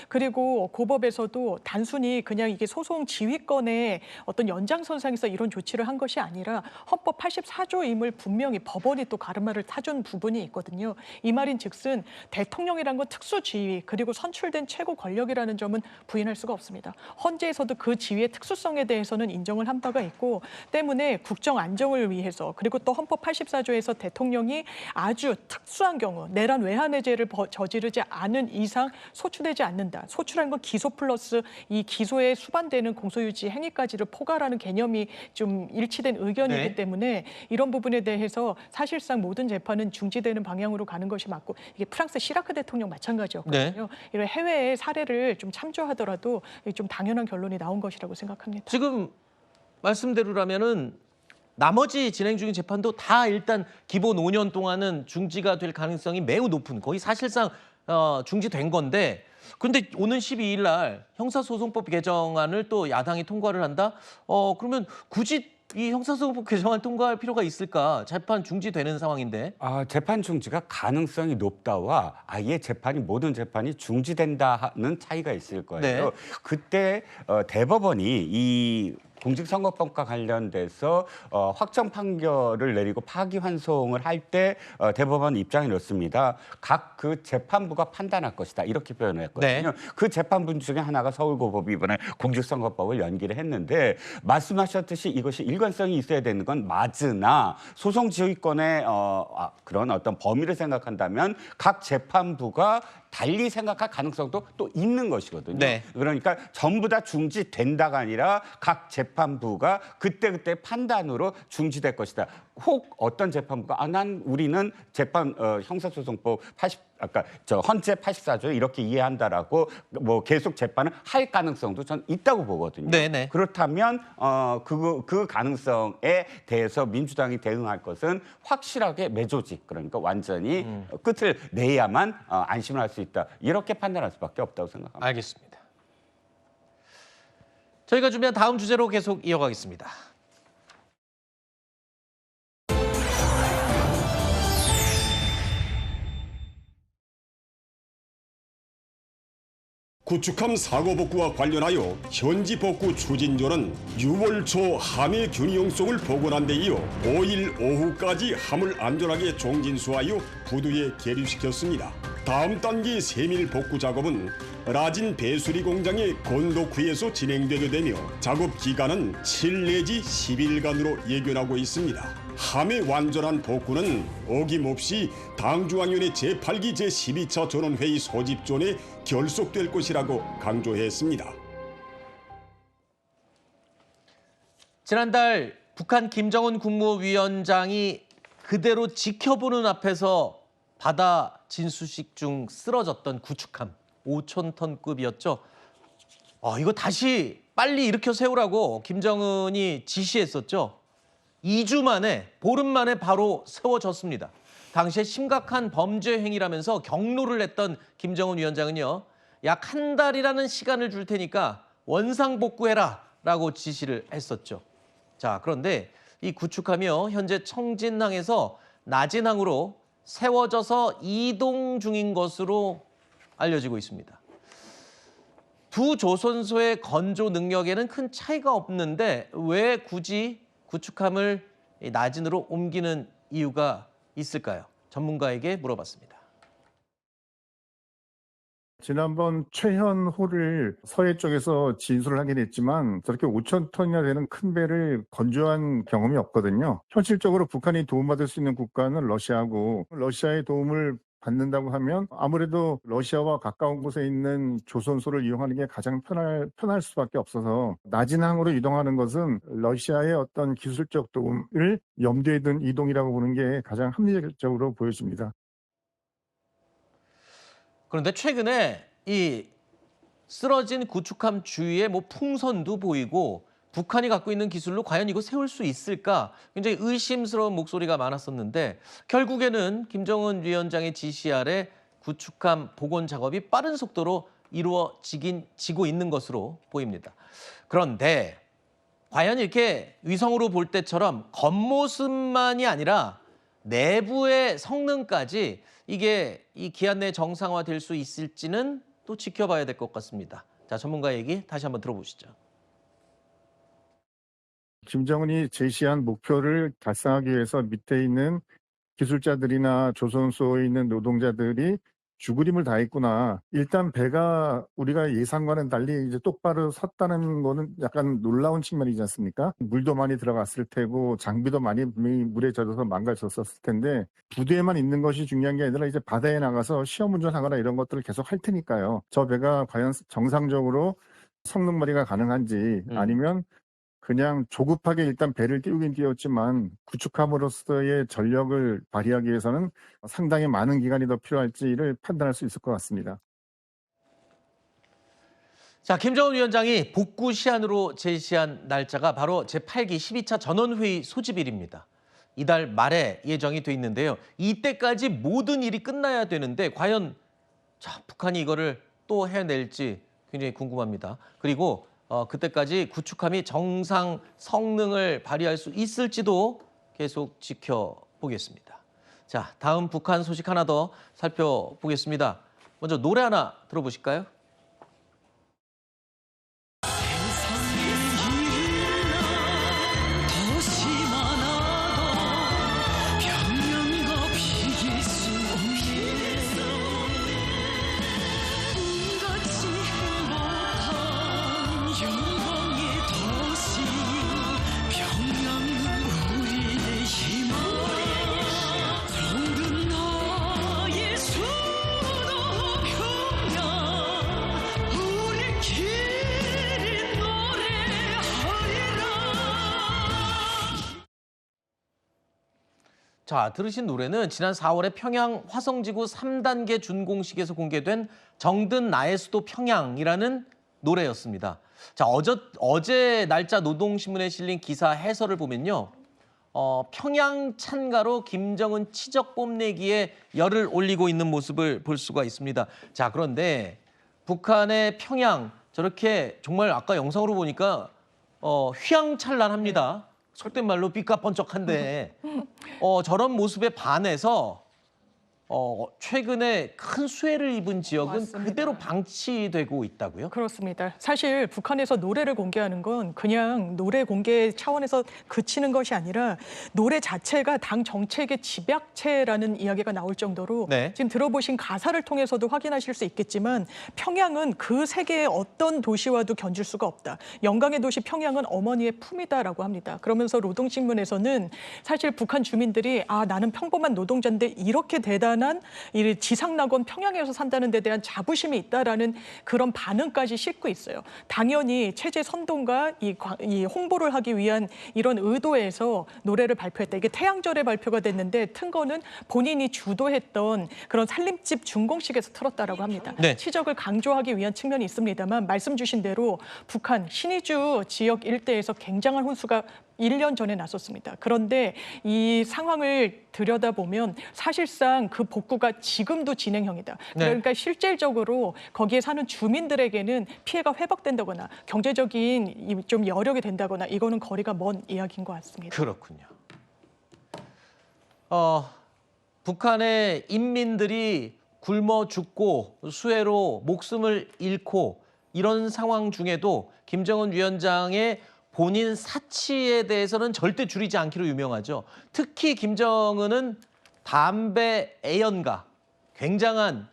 D: 그리고 고법에서도 단순히 그냥 이게 소송 지휘권의 어떤 연장선상에서 이런 조치를 한 것이 아니라 헌법 84조임을 분명히 법원이 또 가르마를 타준 부분이 있거든요. 이 말인 즉슨 대통령이란 건 특수지휘 그리고 선출된 최고 권력이라는 점은 부인할 수가 없습니다. 헌재에서도 그 지위의 특수성에 대해서는 인정을 한 바가 있고 때문에 국정 안정을 위해서 그리고 또 헌법 84조에서 대통령이 아주 특수한 경우 내란 외환해제를 저지르지 않은 이상 소추되지 않는다. 소추라는 건 기소 플러스 이 기소에 수반되는 공소유지 행위까지를 포괄하는 개념이 좀 일치된 의견이기
A: 네.
D: 때문에 이런 부분에 대해서 사실상 모든 재판은 중지되는 방향으로 가는 것이 맞고 이게 프랑스 시라크 대통령 마찬가지였거든요. 이런 해외의 사례를 좀 참조하더라도 좀 당연한 결론이 나온 것이라고 생각합니다.
A: 지금 말씀대로라면은 나머지 진행 중인 재판도 다 일단 기본 5년 동안은 중지가 될 가능성이 매우 높은 거의 사실상 중지된 건데 근데 오는 12일 날 형사소송법 개정안을 또 야당이 통과를 한다? 그러면 굳이 이 형사소송법 개정안 통과할 필요가 있을까? 재판 중지되는 상황인데.
E: 재판 중지가 가능성이 높다와 아예 재판이 모든 재판이 중지된다는 차이가 있을 거예요.
A: 네.
E: 그때 대법원이 이 공직선거법과 관련돼서 확정 판결을 내리고 파기환송을 할 때 대법원 입장이 이렇습니다. 각 그 재판부가 판단할 것이다. 이렇게 표현을 했거든요.
A: 네.
E: 그 재판부 중에 하나가 서울고법이 이번에 공직선거법을 연기를 했는데 말씀하셨듯이 이것이 일관성이 있어야 되는 건 맞으나 소송지휘권의 그런 어떤 범위를 생각한다면 각 재판부가 달리 생각할 가능성도 또 있는 것이거든요.
A: 네.
E: 그러니까 전부 다 중지된다가 아니라 각 재판부가 그때그때 판단으로 중지될 것이다. 혹 어떤 재판부가 우리는 재판 형사소송법 헌재 84조 이렇게 이해한다라고 뭐 계속 재판을 할 가능성도 전 있다고 보거든요.
A: 네네.
E: 그렇다면 그 가능성에 대해서 민주당이 대응할 것은 확실하게 매조직 그러니까 완전히 끝을 내야만 안심을 할 수 있다. 이렇게 판단할 수밖에 없다고 생각합니다.
A: 알겠습니다. 저희가 준비한 다음 주제로 계속 이어가겠습니다.
N: 구축함 사고 복구와 관련하여 현지 복구 추진조는 6월 초 함의 균형성을 복원한 데 이어 5일 오후까지 함을 안전하게 종진수하여 부두에 계류시켰습니다. 다음 단계 세밀 복구 작업은 라진 배수리 공장의 건도쿠에서 진행되게 되며 작업 기간은 7 내지 10일간으로 예견하고 있습니다. 함의 완전한 복구는 어김없이 당중앙위원회 제8기 제12차 전원회의 소집전에 결속될 것이라고 강조했습니다.
A: 지난달 북한 김정은 국무위원장이 그대로 지켜보는 앞에서 바다 진수식 중 쓰러졌던 구축함 5,000톤급이었죠. 이거 다시 빨리 일으켜 세우라고 김정은이 지시했었죠. 2주 만에, 보름 만에 바로 세워졌습니다. 당시에 심각한 범죄 행위라면서 경로를 냈던 김정은 위원장은요. 약 한 달이라는 시간을 줄 테니까 원상복구해라 라고 지시를 했었죠. 자, 그런데 이 구축함이요. 현재 청진항에서 나진항으로 세워져서 이동 중인 것으로 알려지고 있습니다. 두 조선소의 건조 능력에는 큰 차이가 없는데 왜 굳이 구축함을 나진으로 옮기는 이유가 있을까요? 전문가에게 물어봤습니다.
O: 지난번 최현호를 서해 쪽에서 진술을 하긴 했지만 저렇게 5,000톤이나 되는 큰 배를 건조한 경험이 없거든요. 현실적으로 북한이 도움받을 수 있는 국가는 러시아고 러시아의 도움을 받는다고 하면 아무래도 러시아와 가까운 곳에 있는 조선소를 이용하는 게 가장 편할 수밖에 없어서 나진항으로 이동하는 것은 러시아의 어떤 기술적 도움을 염두에 둔 이동이라고 보는 게 가장 합리적으로 보여집니다.
A: 그런데 최근에 이 쓰러진 구축함 주위에 뭐 풍선도 보이고 북한이 갖고 있는 기술로 과연 이거 세울 수 있을까? 굉장히 의심스러운 목소리가 많았었는데 결국에는 김정은 위원장의 지시 아래 구축함 복원 작업이 빠른 속도로 이루어지고 있는 것으로 보입니다. 그런데 과연 이렇게 위성으로 볼 때처럼 겉모습만이 아니라 내부의 성능까지 이게 이 기한 내에 정상화될 수 있을지는 또 지켜봐야 될 것 같습니다. 자, 전문가 얘기 다시 한번 들어보시죠.
O: 김정은이 제시한 목표를 달성하기 위해서 밑에 있는 기술자들이나 조선소에 있는 노동자들이 죽을 힘을 다했구나. 일단 배가 우리가 예상과는 달리 이제 똑바로 섰다는 거는 약간 놀라운 측면이지 않습니까? 물도 많이 들어갔을 테고 장비도 많이 물에 젖어서 망가졌었을 텐데 부두에만 있는 것이 중요한 게 아니라 이제 바다에 나가서 시험 운전하거나 이런 것들을 계속 할 테니까요. 저 배가 과연 정상적으로 성능 발휘가 가능한지 아니면 그냥 조급하게 일단 배를 띄우긴 띄웠지만 구축함으로서의 전력을 발휘하기 위해서는 상당히 많은 기간이 더 필요할지를 판단할 수 있을 것 같습니다.
A: 자, 김정은 위원장이 복구 시한으로 제시한 날짜가 바로 제8기 12차 전원회의 소집일입니다. 이달 말에 예정이 돼 있는데요. 이때까지 모든 일이 끝나야 되는데 과연 북한이 이거를 또 해낼지 굉장히 궁금합니다. 그리고 그때까지 구축함이 정상 성능을 발휘할 수 있을지도 계속 지켜보겠습니다. 자, 다음 북한 소식 하나 더 살펴보겠습니다. 먼저 노래 하나 들어보실까요? 자, 들으신 노래는 지난 4월에 평양 화성지구 3단계 준공식에서 공개된 정든 나의 수도 평양이라는 노래였습니다. 자, 어제 날짜 노동신문에 실린 기사 해설을 보면요. 평양 찬가로 김정은 치적 뽐내기에 열을 올리고 있는 모습을 볼 수가 있습니다. 자, 그런데 북한의 평양 저렇게 정말 아까 영상으로 보니까 휘황찬란합니다. 속된 말로 삐까뻔쩍한데 저런 모습에 반해서 최근에 큰 수해를 입은 지역은
D: 맞습니다.
A: 그대로 방치되고 있다고요?
D: 그렇습니다. 사실 북한에서 노래를 공개하는 건 그냥 노래 공개 차원에서 그치는 것이 아니라 노래 자체가 당 정책의 집약체라는 이야기가 나올 정도로
A: 네.
D: 지금 들어보신 가사를 통해서도 확인하실 수 있겠지만 평양은 그 세계의 어떤 도시와도 견줄 수가 없다. 영광의 도시 평양은 어머니의 품이다라고 합니다. 그러면서 노동신문에서는 사실 북한 주민들이 나는 평범한 노동자인데 이렇게 대단한 이 지상낙원 평양에서 산다는 데 대한 자부심이 있다라는 그런 반응까지 싣고 있어요. 당연히 체제 선동과 이 홍보를 하기 위한 이런 의도에서 노래를 발표했다. 이게 태양절에 발표가 됐는데 튼 거는 본인이 주도했던 그런 살림집 준공식에서 틀었다라고 합니다.
A: 네.
D: 치적을 강조하기 위한 측면이 있습니다만 말씀 주신 대로 북한 신의주 지역 일대에서 굉장한 혼수가 1년 전에 났었습니다. 그런데 이 상황을 들여다보면 사실상 그 복구가 지금도 진행형이다. 그러니까 실질적으로 거기에 사는 주민들에게는 피해가 회복된다거나 경제적인 좀 여력이 된다거나 이거는 거리가 먼 이야기인 것 같습니다.
A: 그렇군요. 북한의 인민들이 굶어 죽고 수해로 목숨을 잃고 이런 상황 중에도 김정은 위원장의 본인 사치에 대해서는 절대 줄이지 않기로 유명하죠. 특히 김정은은 담배 애연가, 굉장한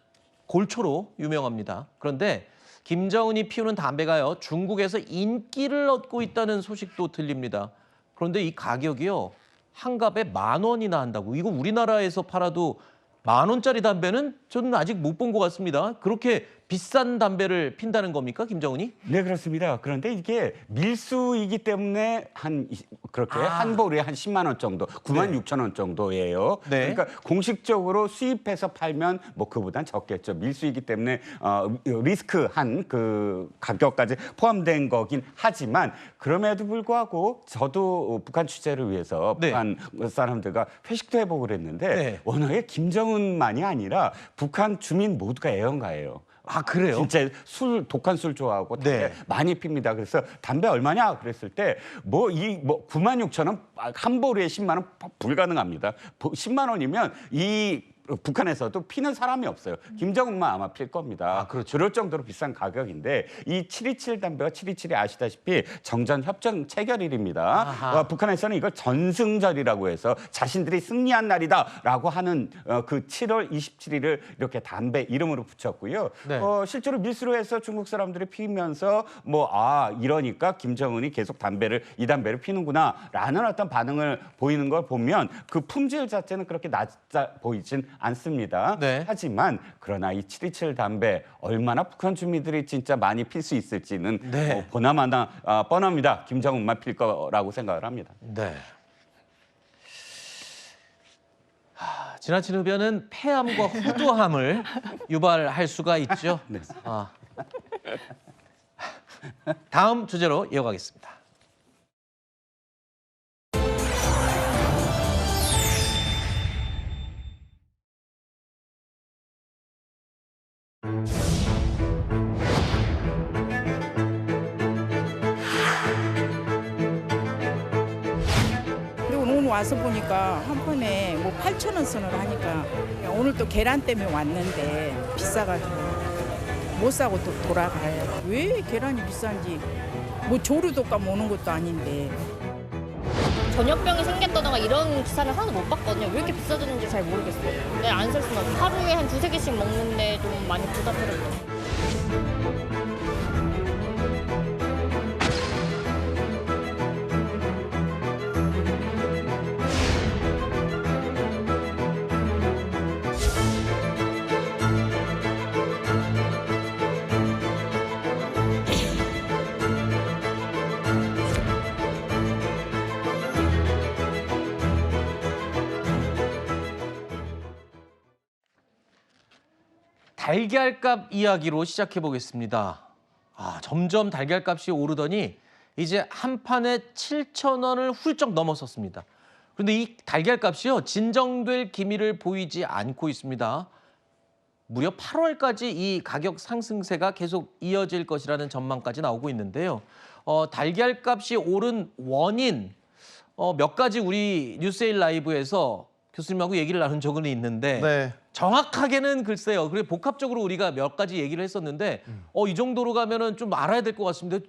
A: 골초로 유명합니다. 그런데 김정은이 피우는 담배가요, 중국에서 인기를 얻고 있다는 소식도 들립니다. 그런데 이 가격이요, 한 갑에 10,000원이나 한다고. 이거 우리나라에서 팔아도 10,000원짜리 담배는 저는 아직 못 본 것 같습니다. 그렇게 비싼 담배를 핀다는 겁니까, 김정은이?
E: 네, 그렇습니다. 그런데 이게 밀수이기 때문에 그렇게 한 보루에 한 10만 원 정도, 9만 6천 원 정도예요.
A: 네.
E: 그러니까 공식적으로 수입해서 팔면 뭐 그보단 적겠죠. 밀수이기 때문에 리스크한 그 가격까지 포함된 거긴 하지만 그럼에도 불구하고 저도 북한 취재를 위해서 북한 사람들과 회식도 해보고 그랬는데 워낙에 김정은만이 아니라 북한 주민 모두가 애연가예요.
A: 아, 그래요?
E: 진짜 독한 술 좋아하고 담배 많이 핍니다. 그래서 담배 얼마냐 그랬을 때 9만 6천 원 한 보루에 10만 원 불가능합니다. 10만 원이면 북한에서도 피는 사람이 없어요. 김정은만 아마 필 겁니다.
A: 아, 그렇죠.
E: 그럴 정도로 비싼 가격인데 이 727 담배가 727이 아시다시피 정전 협정 체결일입니다. 북한에서는 이걸 전승절이라고 해서 자신들이 승리한 날이다라고 하는 그 7월 27일을 이렇게 담배 이름으로 붙였고요. 실제로 밀수로 해서 중국 사람들이 피면서 이러니까 김정은이 계속 이 담배를 피는구나라는 어떤 반응을 보이는 걸 보면 그 품질 자체는 그렇게 낮아 보이진 않습니다. 하지만 그러나 이 727 담배 얼마나 북한 주민들이 진짜 많이 필 수 있을지는 보나마나 뻔합니다. 김정은만 필 거라고 생각을 합니다.
A: 네. 지나친 흡연은 폐암과 후두암을 유발할 수가 있죠. 다음 주제로 이어가겠습니다.
P: 그리고 오늘 와서 보니까 한 판에 8,000원 선을 하니까 오늘 또 계란 때문에 왔는데 비싸가지고 못 사고 또 돌아가요. 왜 계란이 비싼지 조류독감 오는 것도 아닌데.
K: 전염병이 생겼다던가 이런 기사를 하나도 못 봤거든요. 왜 이렇게 비싸졌는지 잘 모르겠어요. 근데 안 살 수는 없어요. 하루에 한 2-3개씩 먹는데 좀 많이 부담스럽죠.
A: 달걀값 이야기로 시작해 보겠습니다. 점점 달걀값이 오르더니 이제 한 판에 7,000원을 훌쩍 넘어섰습니다. 그런데 이 달걀값이요, 진정될 기미를 보이지 않고 있습니다. 무려 8월까지 이 가격 상승세가 계속 이어질 것이라는 전망까지 나오고 있는데요. 달걀값이 오른 원인 몇 가지 우리 뉴스에일 라이브에서 교수님하고 얘기를 나눈 적은 있는데 정확하게는 글쎄요. 그리고 복합적으로 우리가 몇 가지 얘기를 했었는데 이 정도로 가면은 좀 알아야 될 것 같습니다.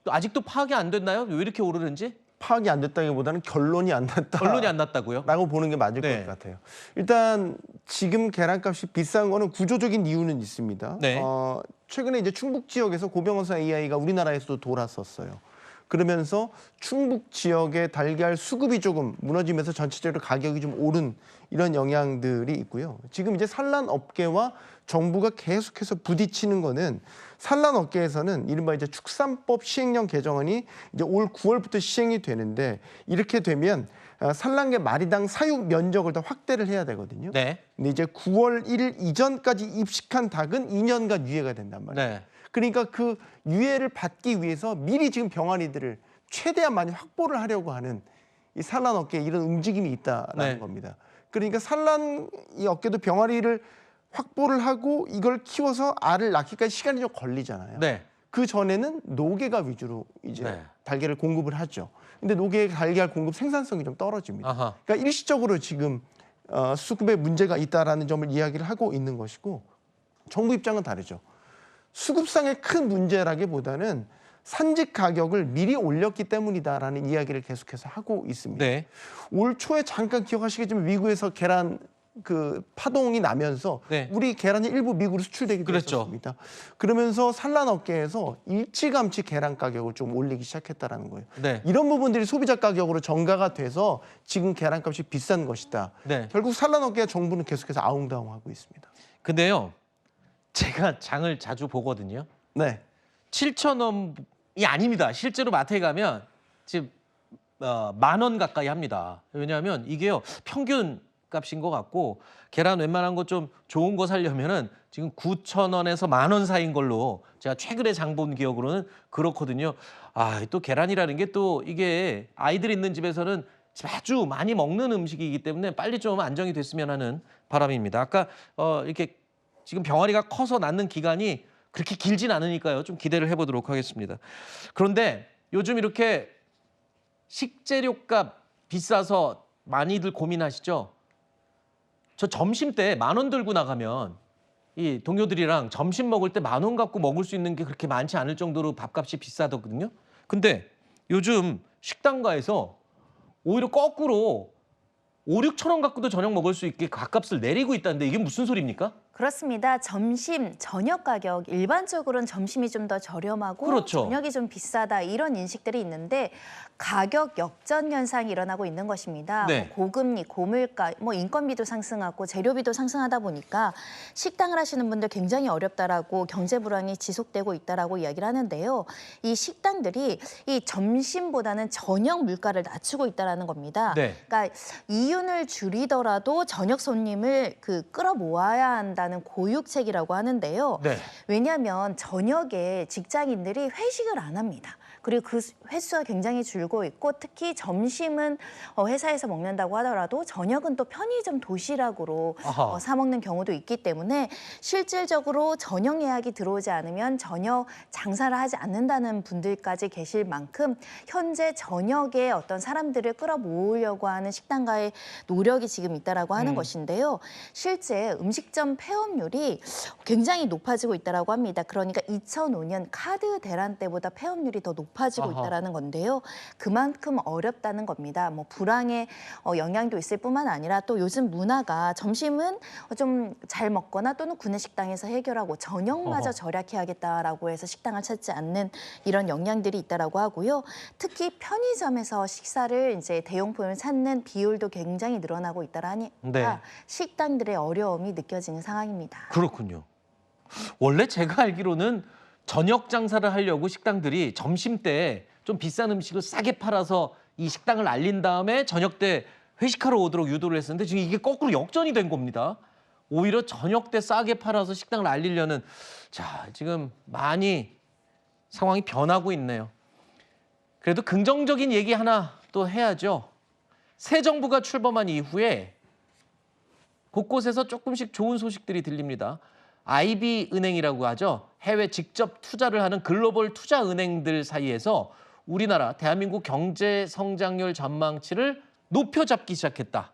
A: 아직도 파악이 안 됐나요? 왜 이렇게 오르는지?
Q: 파악이 안 됐다기보다는 결론이 안 났다.
A: 결론이 안 났다고요?
Q: 라고 보는 게 맞을 것 같아요. 일단 지금 계란값이 비싼 거는 구조적인 이유는 있습니다. 최근에 이제 충북 지역에서 고병원사 AI가 우리나라에서도 돌았었어요. 그러면서 충북 지역의 달걀 수급이 조금 무너지면서 전체적으로 가격이 좀 오른 이런 영향들이 있고요. 지금 이제 산란업계와 정부가 계속해서 부딪히는 거는 산란업계에서는 이른바 이제 축산법 시행령 개정안이 이제 올 9월부터 시행이 되는데 이렇게 되면 산란계 마리당 사육 면적을 더 확대를 해야 되거든요. 근데 이제 9월 1일 이전까지 입식한 닭은 2년간 유예가 된단 말이에요. 그러니까 그 유예를 받기 위해서 미리 지금 병아리들을 최대한 많이 확보를 하려고 하는 이 산란업계에 이런 움직임이 있다라는 겁니다. 그러니까 산란 이 업계도 병아리를 확보를 하고 이걸 키워서 알을 낳기까지 시간이 좀 걸리잖아요. 그 전에는 노개가 위주로 이제 달걀을 공급을 하죠. 근데 노개 달걀 공급 생산성이 좀 떨어집니다. 그러니까 일시적으로 지금 수급에 문제가 있다라는 점을 이야기를 하고 있는 것이고 정부 입장은 다르죠. 수급상의 큰 문제라기보다는 산직 가격을 미리 올렸기 때문이다라는 이야기를 계속해서 하고 있습니다. 올 초에 잠깐 기억하시겠지만 미국에서 계란 그 파동이 나면서 우리 계란이 일부 미국으로 수출되기도 했었습니다. 그러면서 산란업계에서 일찌감치 계란 가격을 좀 올리기 시작했다라는 거예요. 이런 부분들이 소비자 가격으로 전가가 돼서 지금 계란값이 비싼 것이다. 결국 산란업계와 정부는 계속해서 아웅다웅하고 있습니다.
A: 근데요. 제가 장을 자주 보거든요.
Q: 네.
A: 7,000원이 아닙니다. 실제로 마트에 가면 지금 10,000원 가까이 합니다. 왜냐하면 이게요 평균 값인 것 같고 계란 웬만한 거 좀 좋은 거 사려면은 지금 9,000원에서 10,000원 사이인 걸로 제가 최근에 장 본 기억으로는 그렇거든요. 아, 또 계란이라는 게 또 이게 아이들 있는 집에서는 아주 많이 먹는 음식이기 때문에 빨리 좀 안정이 됐으면 하는 바람입니다. 아까 이렇게 지금 병아리가 커서 낳는 기간이 그렇게 길진 않으니까요. 좀 기대를 해보도록 하겠습니다. 그런데 요즘 이렇게 식재료값 비싸서 많이들 고민하시죠? 저 점심 때 10,000원 들고 나가면 이 동료들이랑 점심 먹을 때 10,000원 갖고 먹을 수 있는 게 그렇게 많지 않을 정도로 밥값이 비싸더거든요. 근데 요즘 식당가에서 오히려 거꾸로 5,000~6,000원 갖고도 저녁 먹을 수 있게 밥값을 내리고 있다는데 이게 무슨 소리입니까?
R: 그렇습니다. 점심, 저녁 가격 일반적으로는 점심이 좀 더 저렴하고
A: 그렇죠.
R: 저녁이 좀 비싸다 이런 인식들이 있는데 가격 역전 현상이 일어나고 있는 것입니다.
A: 네.
R: 뭐 고금리, 고물가, 뭐 인건비도 상승하고 재료비도 상승하다 보니까 식당을 하시는 분들 굉장히 어렵다라고 경제 불황이 지속되고 있다라고 이야기를 하는데요. 이 식당들이 이 점심보다는 저녁 물가를 낮추고 있다라는 겁니다.
A: 네.
R: 그러니까 이윤을 줄이더라도 저녁 손님을 끌어모아야 한다는 고육책이라고 하는데요.
A: 네.
R: 왜냐하면 저녁에 직장인들이 회식을 안 합니다. 그리고 그 횟수가 굉장히 줄고 있고 특히 점심은 회사에서 먹는다고 하더라도 저녁은 또 편의점 도시락으로 사 먹는 경우도 있기 때문에 실질적으로 저녁 예약이 들어오지 않으면 저녁 장사를 하지 않는다는 분들까지 계실 만큼 현재 저녁에 어떤 사람들을 끌어모으려고 하는 식당가의 노력이 지금 있다라고 하는 것인데요. 실제 음식점 폐업률이 굉장히 높아지고 있다라고 합니다. 그러니까 2005년 카드 대란 때보다 폐업률이 더 높아지고 있다라는 건데요. 그만큼 어렵다는 겁니다. 뭐 불황의 영향도 있을 뿐만 아니라 또 요즘 문화가 점심은 좀 잘 먹거나 또는 구내식당에서 해결하고 저녁마저 절약해야겠다라고 해서 식당을 찾지 않는 이런 영향들이 있다라고 하고요. 특히 편의점에서 식사를 이제 대용품을 찾는 비율도 굉장히 늘어나고 있다라 하니까
A: 네.
R: 식당들의 어려움이 느껴지는 상황입니다.
A: 그렇군요. 원래 제가 알기로는 저녁 장사를 하려고 식당들이 점심 때 좀 비싼 음식을 싸게 팔아서 이 식당을 알린 다음에 저녁 때 회식하러 오도록 유도를 했었는데 지금 이게 거꾸로 역전이 된 겁니다. 오히려 저녁 때 싸게 팔아서 식당을 알리려는 자 지금 많이 상황이 변하고 있네요. 그래도 긍정적인 얘기 하나 또 해야죠. 새 정부가 출범한 이후에 곳곳에서 조금씩 좋은 소식들이 들립니다. IB은행이라고 하죠. 해외 직접 투자를 하는 글로벌 투자 은행들 사이에서 우리나라 대한민국 경제 성장률 전망치를 높여잡기 시작했다.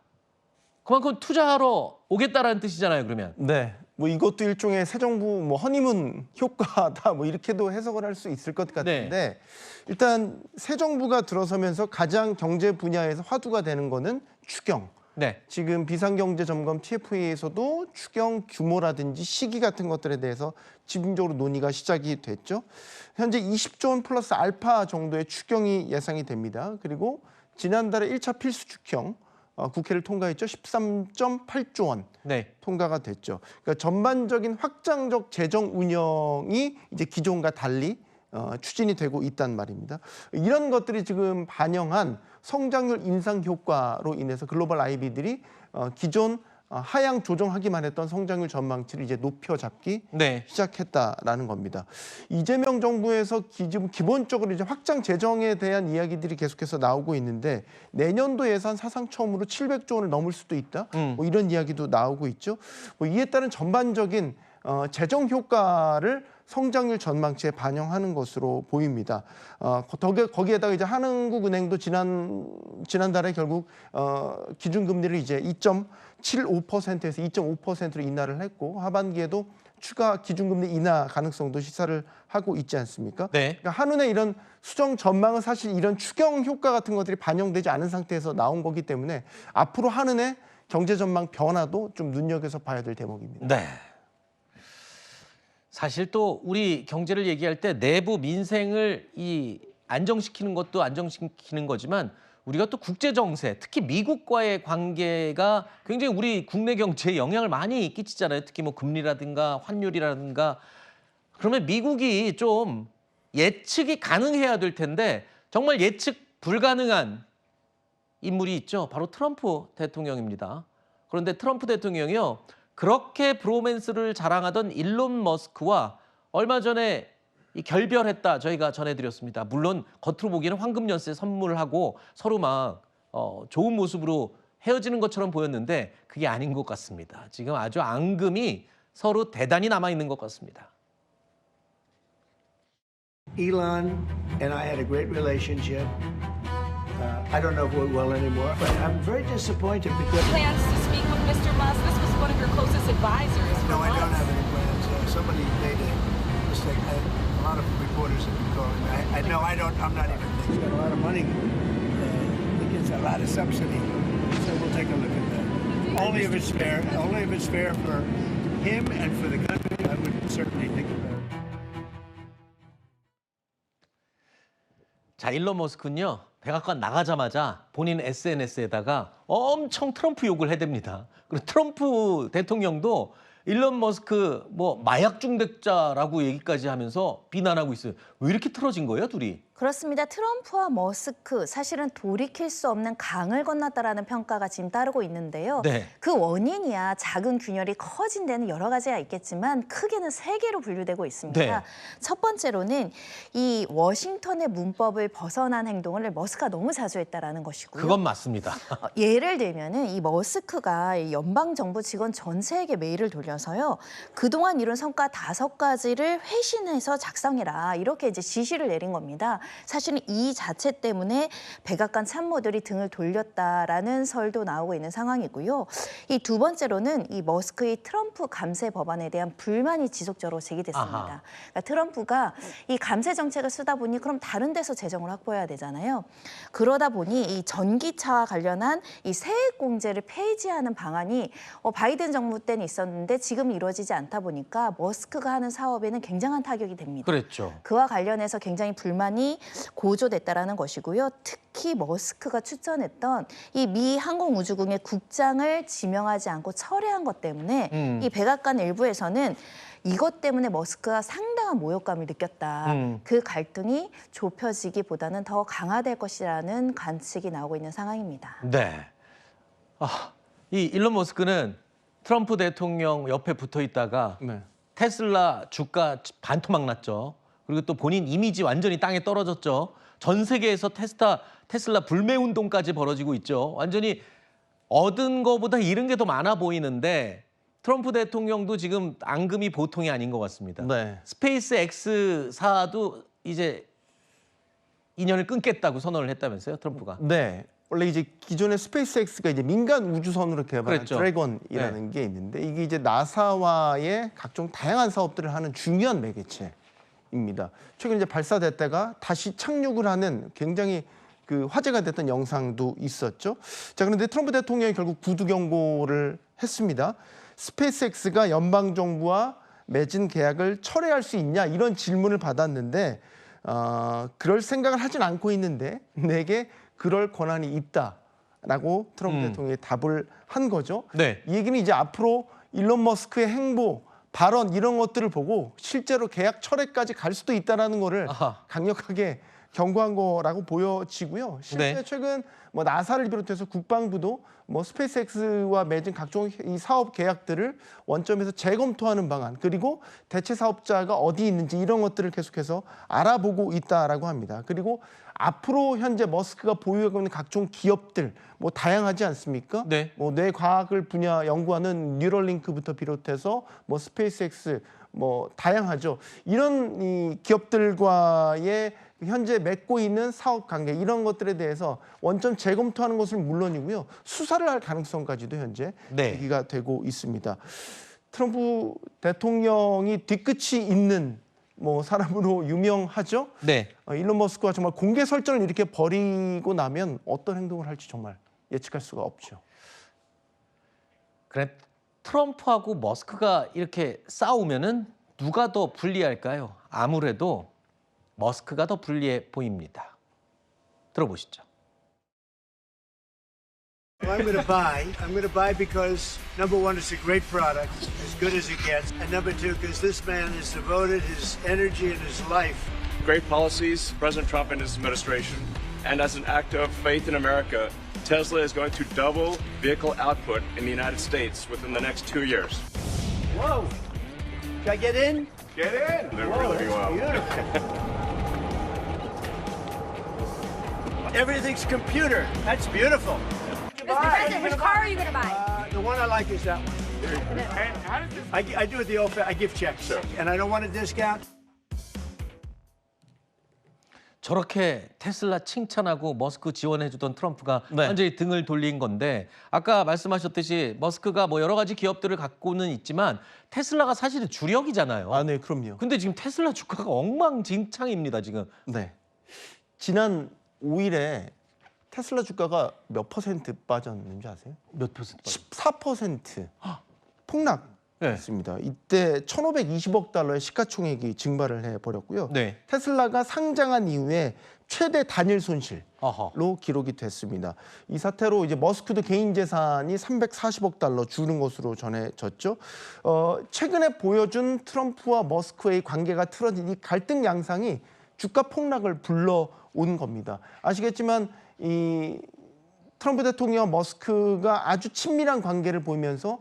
A: 그만큼 투자하러 오겠다라는 뜻이잖아요, 그러면.
Q: 네. 뭐 이것도 일종의 새 정부 뭐 허니문 효과다 뭐 이렇게도 해석을 할 수 있을 것 같은데 일단 새 정부가 들어서면서 가장 경제 분야에서 화두가 되는 거는 추경.
A: 네.
Q: 지금 비상경제점검 TF회의에서도 추경 규모라든지 시기 같은 것들에 대해서 집중적으로 논의가 시작이 됐죠. 현재 20조 원 플러스 알파 정도의 추경이 예상이 됩니다. 그리고 지난달에 1차 필수 추경 국회를 통과했죠. 13.8조 원
A: 네.
Q: 통과가 됐죠. 그러니까 전반적인 확장적 재정 운영이 이제 기존과 달리 추진이 되고 있단 말입니다. 이런 것들이 지금 반영한 성장률 인상 효과로 인해서 글로벌 IB들이 기존 하향 조정하기만 했던 성장률 전망치를 이제 높여잡기 시작했다라는 겁니다. 이재명 정부에서 지금 기본적으로 이제 확장 재정에 대한 이야기들이 계속해서 나오고 있는데 내년도 예산 사상 처음으로 700조 원을 넘을 수도 있다. 뭐 이런 이야기도 나오고 있죠. 뭐 이에 따른 전반적인 재정 효과를 성장률 전망치에 반영하는 것으로 보입니다. 거기에다가 이제 한국은행도 지난달에 결국 기준금리를 이제 2.75%에서 2.5%로 인하를 했고 하반기에도 추가 기준금리 인하 가능성도 시사를 하고 있지 않습니까?
A: 네.
Q: 그러니까 한은의 이런 수정 전망은 사실 이런 추경 효과 같은 것들이 반영되지 않은 상태에서 나온 거기 때문에 앞으로 한은의 경제 전망 변화도 좀 눈여겨서 봐야 될 대목입니다.
A: 네. 사실 또 우리 경제를 얘기할 때 내부 민생을 안정시키는 것도 안정시키는 거지만 우리가 또 국제 정세, 특히 미국과의 관계가 굉장히 우리 국내 경제에 영향을 많이 끼치잖아요. 특히 뭐 금리라든가 환율이라든가. 그러면 미국이 좀 예측이 가능해야 될 텐데 정말 예측 불가능한 인물이 있죠. 바로 트럼프 대통령입니다. 그런데 트럼프 대통령이요. 그렇게 브로맨스를 자랑하던 일론 머스크와 얼마 전에 결별했다 저희가 전해드렸습니다. 물론 겉으로 보기에는 황금 연세 선물하고 서로 막 좋은 모습으로 헤어지는 것처럼 보였는데 그게 아닌 것 같습니다. 지금 아주 앙금이 서로 대단히 남아있는 것 같습니다.
S: Elon and I had a great relationship. I don't know if we're well anymore, but I'm very disappointed because...
T: Plans to speak with Mr. Musk? This was one of your closest advisors.
S: No, I don't have any plans. Somebody made a mistake. A lot of reporters have been calling me. I'm not even thinking. He's got a lot of money. He gets a lot of subsidy. So we'll take a look at that. Only if it's fair. Only if it's fair for him and for the country. I would certainly think about it.
A: 자, 일론 머스크는요. 백악관 나가자마자 본인 SNS에다가 엄청 트럼프 욕을 해댑니다. 그리고 트럼프 대통령도 일론 머스크 뭐 마약 중독자라고 얘기까지 하면서 비난하고 있어요. 왜 이렇게 틀어진 거예요, 둘이?
R: 그렇습니다. 트럼프와 머스크 사실은 돌이킬 수 없는 강을 건넜다라는 평가가 지금 따르고 있는데요.
A: 네.
R: 그 원인이야 작은 균열이 커진 데는 여러 가지가 있겠지만 크게는 세 개로 분류되고 있습니다.
A: 네.
R: 첫 번째로는 이 워싱턴의 문법을 벗어난 행동을 머스크가 너무 자주 했다라는 것이고요.
A: 그건 맞습니다.
R: 예를 들면은 이 머스크가 연방 정부 직원 전체에게 메일을 돌려서요. 그동안 이룬 성과 5가지를 회신해서 작성해라. 이렇게 이제 지시를 내린 겁니다. 사실은 이 자체 때문에 백악관 참모들이 등을 돌렸다라는 설도 나오고 있는 상황이고요. 이 두 번째로는 이 머스크의 트럼프 감세 법안에 대한 불만이 지속적으로 제기됐습니다. 그러니까 트럼프가 이 감세 정책을 쓰다 보니 그럼 다른 데서 재정을 확보해야 되잖아요. 그러다 보니 이 전기차와 관련한 이 세액 공제를 폐지하는 방안이 바이든 정부 때는 있었는데 지금 이루어지지 않다 보니까 머스크가 하는 사업에는 굉장한 타격이 됩니다.
A: 그랬죠.
R: 그와 관련해서 굉장히 불만이 고조됐다라는 것이고요. 특히 머스크가 추천했던 이 미 항공우주국의 국장을 지명하지 않고 철회한 것 때문에 이 백악관 일부에서는 이것 때문에 머스크가 상당한 모욕감을 느꼈다. 그 갈등이 좁혀지기보다는 더 강화될 것이라는 관측이 나오고 있는 상황입니다.
A: 네. 이 일론 머스크는 트럼프 대통령 옆에 붙어 있다가 테슬라 주가 반토막 났죠. 그리고 또 본인 이미지 완전히 땅에 떨어졌죠. 전 세계에서 테슬라 불매 운동까지 벌어지고 있죠. 완전히 얻은 거보다 잃은 게 더 많아 보이는데 트럼프 대통령도 지금 앙금이 보통이 아닌 것 같습니다.
Q: 네.
A: 스페이스 X사도 이제 인연을 끊겠다고 선언을 했다면서요, 트럼프가.
Q: 네. 원래 이제 기존의 스페이스X가 이제 민간 우주선으로 개발한
A: 그랬죠.
Q: 드래곤이라는 게 있는데 이게 이제 나사와의 각종 다양한 사업들을 하는 중요한 매개체입니다. 최근 이제 발사됐다가 다시 착륙을 하는 굉장히 그 화제가 됐던 영상도 있었죠. 자, 그런데 트럼프 대통령이 결국 구두 경고를 했습니다. 스페이스X가 연방 정부와 맺은 계약을 철회할 수 있냐 이런 질문을 받았는데 그럴 생각을 하진 않고 있는데 내게 그럴 권한이 있다라고 트럼프 대통령이 답을 한 거죠.
A: 네.
Q: 이 얘기는 이제 앞으로 일론 머스크의 행보, 발언 이런 것들을 보고 실제로 계약 철회까지 갈 수도 있다라는 거를 강력하게 경고한 거라고 보여지고요. 실제
A: 네.
Q: 최근 뭐 나사를 비롯해서 국방부도 뭐 스페이스X와 맺은 각종 이 사업 계약들을 원점에서 재검토하는 방안 그리고 대체 사업자가 어디 있는지 이런 것들을 계속해서 알아보고 있다라고 합니다. 그리고 앞으로 현재 머스크가 보유하고 있는 각종 기업들 뭐 다양하지 않습니까?
A: 네.
Q: 뭐 뇌과학을 분야 연구하는 뉴럴링크부터 비롯해서 뭐 스페이스X 뭐 다양하죠. 이런 이 기업들과의 현재 맺고 있는 사업 관계 이런 것들에 대해서 원점 재검토하는 것은 물론이고요. 수사를 할 가능성까지도 현재 얘기가 되고 있습니다. 트럼프 대통령이 뒤끝이 있는 뭐 사람으로 유명하죠.
A: 네.
Q: 일론 머스크가 정말 공개 설전을 이렇게 벌이고 나면 어떤 행동을 할지 정말 예측할 수가 없죠.
A: 그래 트럼프하고 머스크가 이렇게 싸우면은 누가 더 불리할까요? 아무래도 머스크가 더 불리해 보입니다. 들어보시죠.
S: I'm going to buy. I'm going to buy because, number one, it's a great product, as good as it gets. And number two, because this man has devoted his energy and his life.
U: Great policies, President Trump and his administration. And as an act of faith in America, Tesla is going to double vehicle output in the United States within the next 2 years.
S: Whoa! Should I get in?
U: Get in! They're really well.
S: Everything's computer. That's beautiful.
T: Mr. President, which car are you going to buy?
S: The one I like is that one. I do it the old. I give checks, and I don't want a discount.
A: 저렇게 테슬라 칭찬하고 머스크 지원해주던 트럼프가 완전히 등을 돌린 건데 아까 말씀하셨듯이 머스크가 뭐 여러 가지 기업들을 갖고는 있지만 테슬라가 사실은 주력이잖아요.
Q: 네, 그럼요.
A: 근데 지금 테슬라 주가가 엉망진창입니다, 지금.
Q: 네. 지난 5일에 테슬라 주가가 몇 퍼센트 빠졌는지 아세요?
A: 몇 퍼센트?
Q: 14% 폭락했습니다. 이때 1,520억 달러의 시가총액이 증발을 해버렸고요. 테슬라가 상장한 이후에 최대 단일 손실로 기록이 됐습니다. 이 사태로 이제 머스크도 개인 재산이 340억 달러 줄은 것으로 전해졌죠. 최근에 보여준 트럼프와 머스크의 관계가 틀어진 이 갈등 양상이 주가 폭락을 불러온 겁니다. 아시겠지만 이 트럼프 대통령 머스크가 아주 친밀한 관계를 보이면서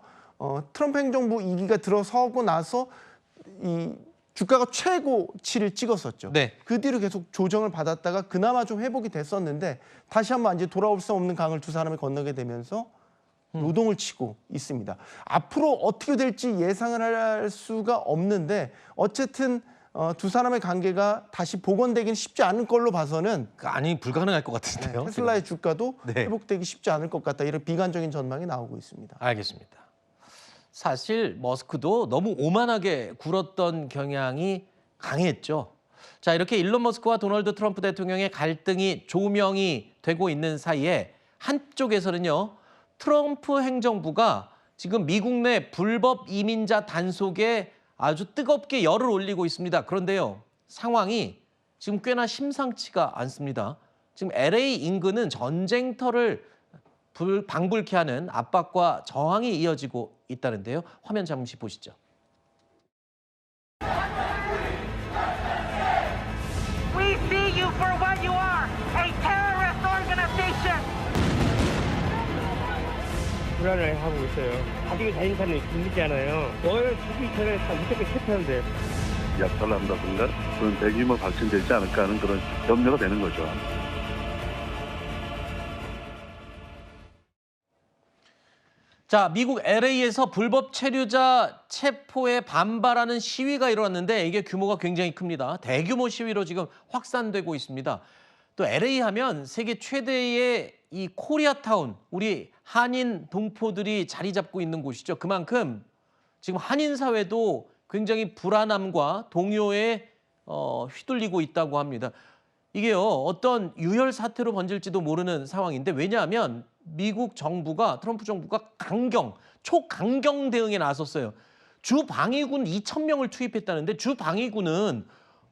Q: 트럼프 행정부 2기가 들어서고 나서 이 주가가 최고치를 찍었었죠. 그 뒤로 계속 조정을 받았다가 그나마 좀 회복이 됐었는데 다시 한번 이제 돌아올 수 없는 강을 두 사람이 건너게 되면서 노동을 치고 있습니다. 앞으로 어떻게 될지 예상을 할 수가 없는데 어쨌든 두 사람의 관계가 다시 복원되기는 쉽지 않을 걸로 봐서는
A: 아니 불가능할 것 같은데요.
Q: 테슬라의 주가도 회복되기 쉽지 않을 것 같다. 이런 비관적인 전망이 나오고 있습니다.
A: 알겠습니다. 사실 머스크도 너무 오만하게 굴었던 경향이 강했죠. 자, 이렇게 일론 머스크와 도널드 트럼프 대통령의 갈등이 조명이 되고 있는 사이에 한쪽에서는요. 트럼프 행정부가 지금 미국 내 불법 이민자 단속에 아주 뜨겁게 열을 올리고 있습니다. 그런데요. 상황이 지금 꽤나 심상치가 않습니다. 지금 LA 인근은 전쟁터를 방불케 하는 압박과 저항이 이어지고 있다는데요. 화면 잠시 보시죠.
V: We see you for what you are, a terrorist organization.
W: 불안을 하고 있어요. 아직은 자인사는 길리지 않아요. 오늘 주기 전에 다 무조건 체포하는데.
X: 약탈한다든가 그런 대규모 발생되지 않을까 하는 그런 염려가 되는 거죠.
A: 자, 미국 LA에서 불법 체류자 체포에 반발하는 시위가 일어났는데 이게 규모가 굉장히 큽니다. 대규모 시위로 지금 확산되고 있습니다. 또 LA 하면 세계 최대의 이 코리아타운, 우리 한인 동포들이 자리 잡고 있는 곳이죠. 그만큼 지금 한인 사회도 굉장히 불안함과 동요에 휘둘리고 있다고 합니다. 이게요, 어떤 유혈 사태로 번질지도 모르는 상황인데 왜냐하면 미국 정부가, 트럼프 정부가 초강경 대응에 나섰어요. 주 방위군 2,000명을 투입했다는데 주 방위군은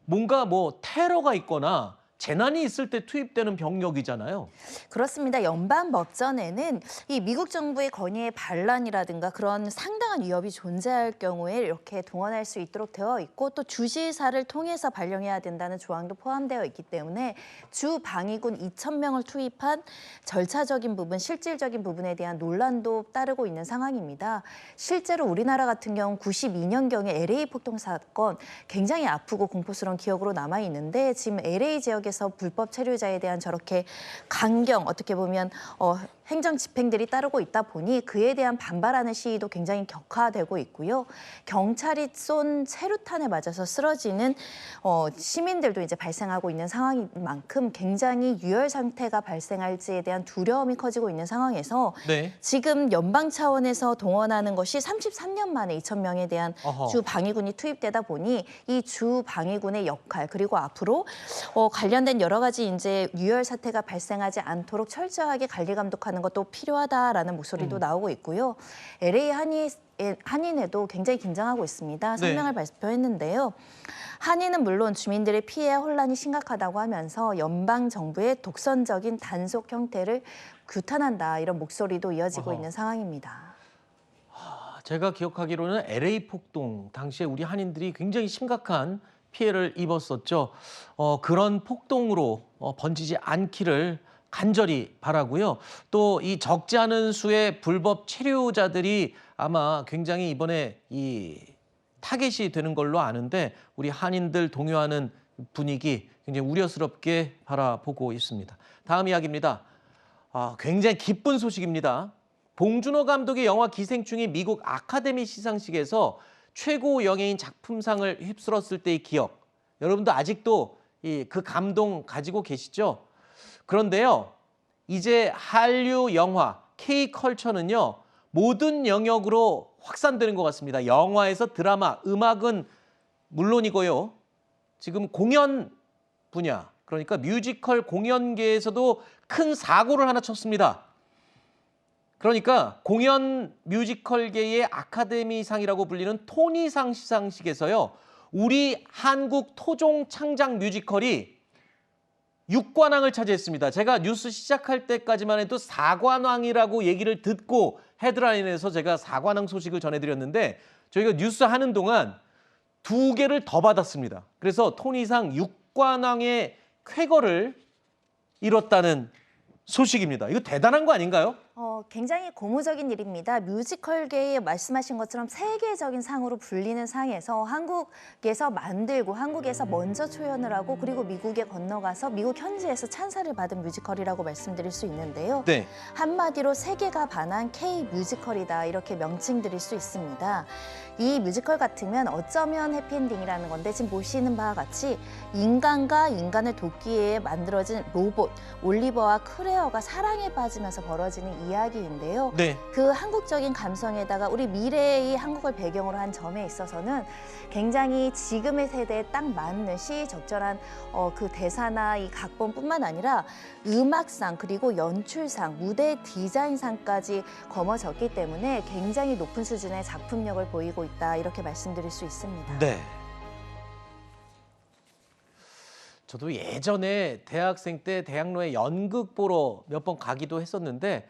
A: 뭔가 뭐 테러가 있거나 재난이 있을 때 투입되는 병력이잖아요.
R: 그렇습니다. 연방법전에는 이 미국 정부의 건의의 반란이라든가 그런 상당한 위협이 존재할 경우에 이렇게 동원할 수 있도록 되어 있고 또 주시사를 통해서 발령해야 된다는 조항도 포함되어 있기 때문에 주 방위군 2,000명을 투입한 절차적인 부분, 실질적인 부분에 대한 논란도 따르고 있는 상황입니다. 실제로 우리나라 같은 경우 92년경에 LA 폭동 사건 굉장히 아프고 공포스러운 기억으로 남아 있는데 지금 LA 지역에 에서 불법 체류자에 대한 저렇게 강경 어떻게 보면 행정 집행들이 따르고 있다 보니 그에 대한 반발하는 시위도 굉장히 격화되고 있고요. 경찰이 쏜 체류탄에 맞아서 쓰러지는 시민들도 이제 발생하고 있는 상황인 만큼 굉장히 유혈 상태가 발생할지에 대한 두려움이 커지고 있는 상황에서 지금 연방 차원에서 동원하는 것이 33년 만에 2,000명에 대한 주 방위군이 투입되다 보니 이 주 방위군의 역할 그리고 앞으로 관련 관련된 여러 가지 이제 유혈 사태가 발생하지 않도록 철저하게 관리 감독하는 것도 필요하다라는 목소리도 나오고 있고요. LA 한인회도 굉장히 긴장하고 있습니다. 성명을 발표했는데요. 한인은 물론 주민들의 피해와 혼란이 심각하다고 하면서 연방 정부의 독선적인 단속 형태를 규탄한다 이런 목소리도 이어지고 있는 상황입니다.
A: 제가 기억하기로는 LA 폭동 당시에 우리 한인들이 굉장히 심각한 피해를 입었었죠. 그런 폭동으로 번지지 않기를 간절히 바라고요. 또 이 적지 않은 수의 불법 체류자들이 아마 굉장히 이번에 이 타겟이 되는 걸로 아는데 우리 한인들 동요하는 분위기 굉장히 우려스럽게 바라보고 있습니다. 다음 이야기입니다. 굉장히 기쁜 소식입니다. 봉준호 감독의 영화 기생충이 미국 아카데미 시상식에서 최고 영예인 작품상을 휩쓸었을 때의 기억. 여러분도 아직도 그 감동 가지고 계시죠? 그런데요, 이제 한류 영화, K컬처는요, 모든 영역으로 확산되는 것 같습니다. 영화에서 드라마, 음악은 물론이고요. 지금 공연 분야, 그러니까 뮤지컬 공연계에서도 큰 사고를 하나 쳤습니다. 그러니까 공연 뮤지컬계의 아카데미상이라고 불리는 토니상 시상식에서요. 우리 한국 토종 창작 뮤지컬이 6관왕을 차지했습니다. 제가 뉴스 시작할 때까지만 해도 4관왕이라고 얘기를 듣고 헤드라인에서 제가 4관왕 소식을 전해드렸는데 저희가 뉴스 하는 동안 2개를 더 받았습니다. 그래서 토니상 6관왕의 쾌거를 이뤘다는 소식입니다. 이거 대단한 거 아닌가요?
R: 굉장히 고무적인 일입니다. 뮤지컬계에 말씀하신 것처럼 세계적인 상으로 불리는 상에서 한국에서 만들고 한국에서 먼저 초연을 하고 그리고 미국에 건너가서 미국 현지에서 찬사를 받은 뮤지컬이라고 말씀드릴 수 있는데요.
A: 네.
R: 한마디로 세계가 반한 K-뮤지컬이다 이렇게 명칭드릴 수 있습니다. 이 뮤지컬 같으면 어쩌면 해피엔딩이라는 건데 지금 보시는 바와 같이 인간과 인간을 돕기 위해 만들어진 로봇 올리버와 클레어가 사랑에 빠지면서 벌어지는 이야기인데요.
A: 네.
R: 그 한국적인 감성에다가 우리 미래의 한국을 배경으로 한 점에 있어서는 굉장히 지금의 세대에 딱 맞는 시적절한 그 대사나 이 각본뿐만 아니라 음악상 그리고 연출상, 무대 디자인상까지 거머졌기 때문에 굉장히 높은 수준의 작품력을 보이고 있다 이렇게 말씀드릴 수 있습니다.
A: 네. 저도 예전에 대학생 때 대학로에 연극 보러 몇 번 가기도 했었는데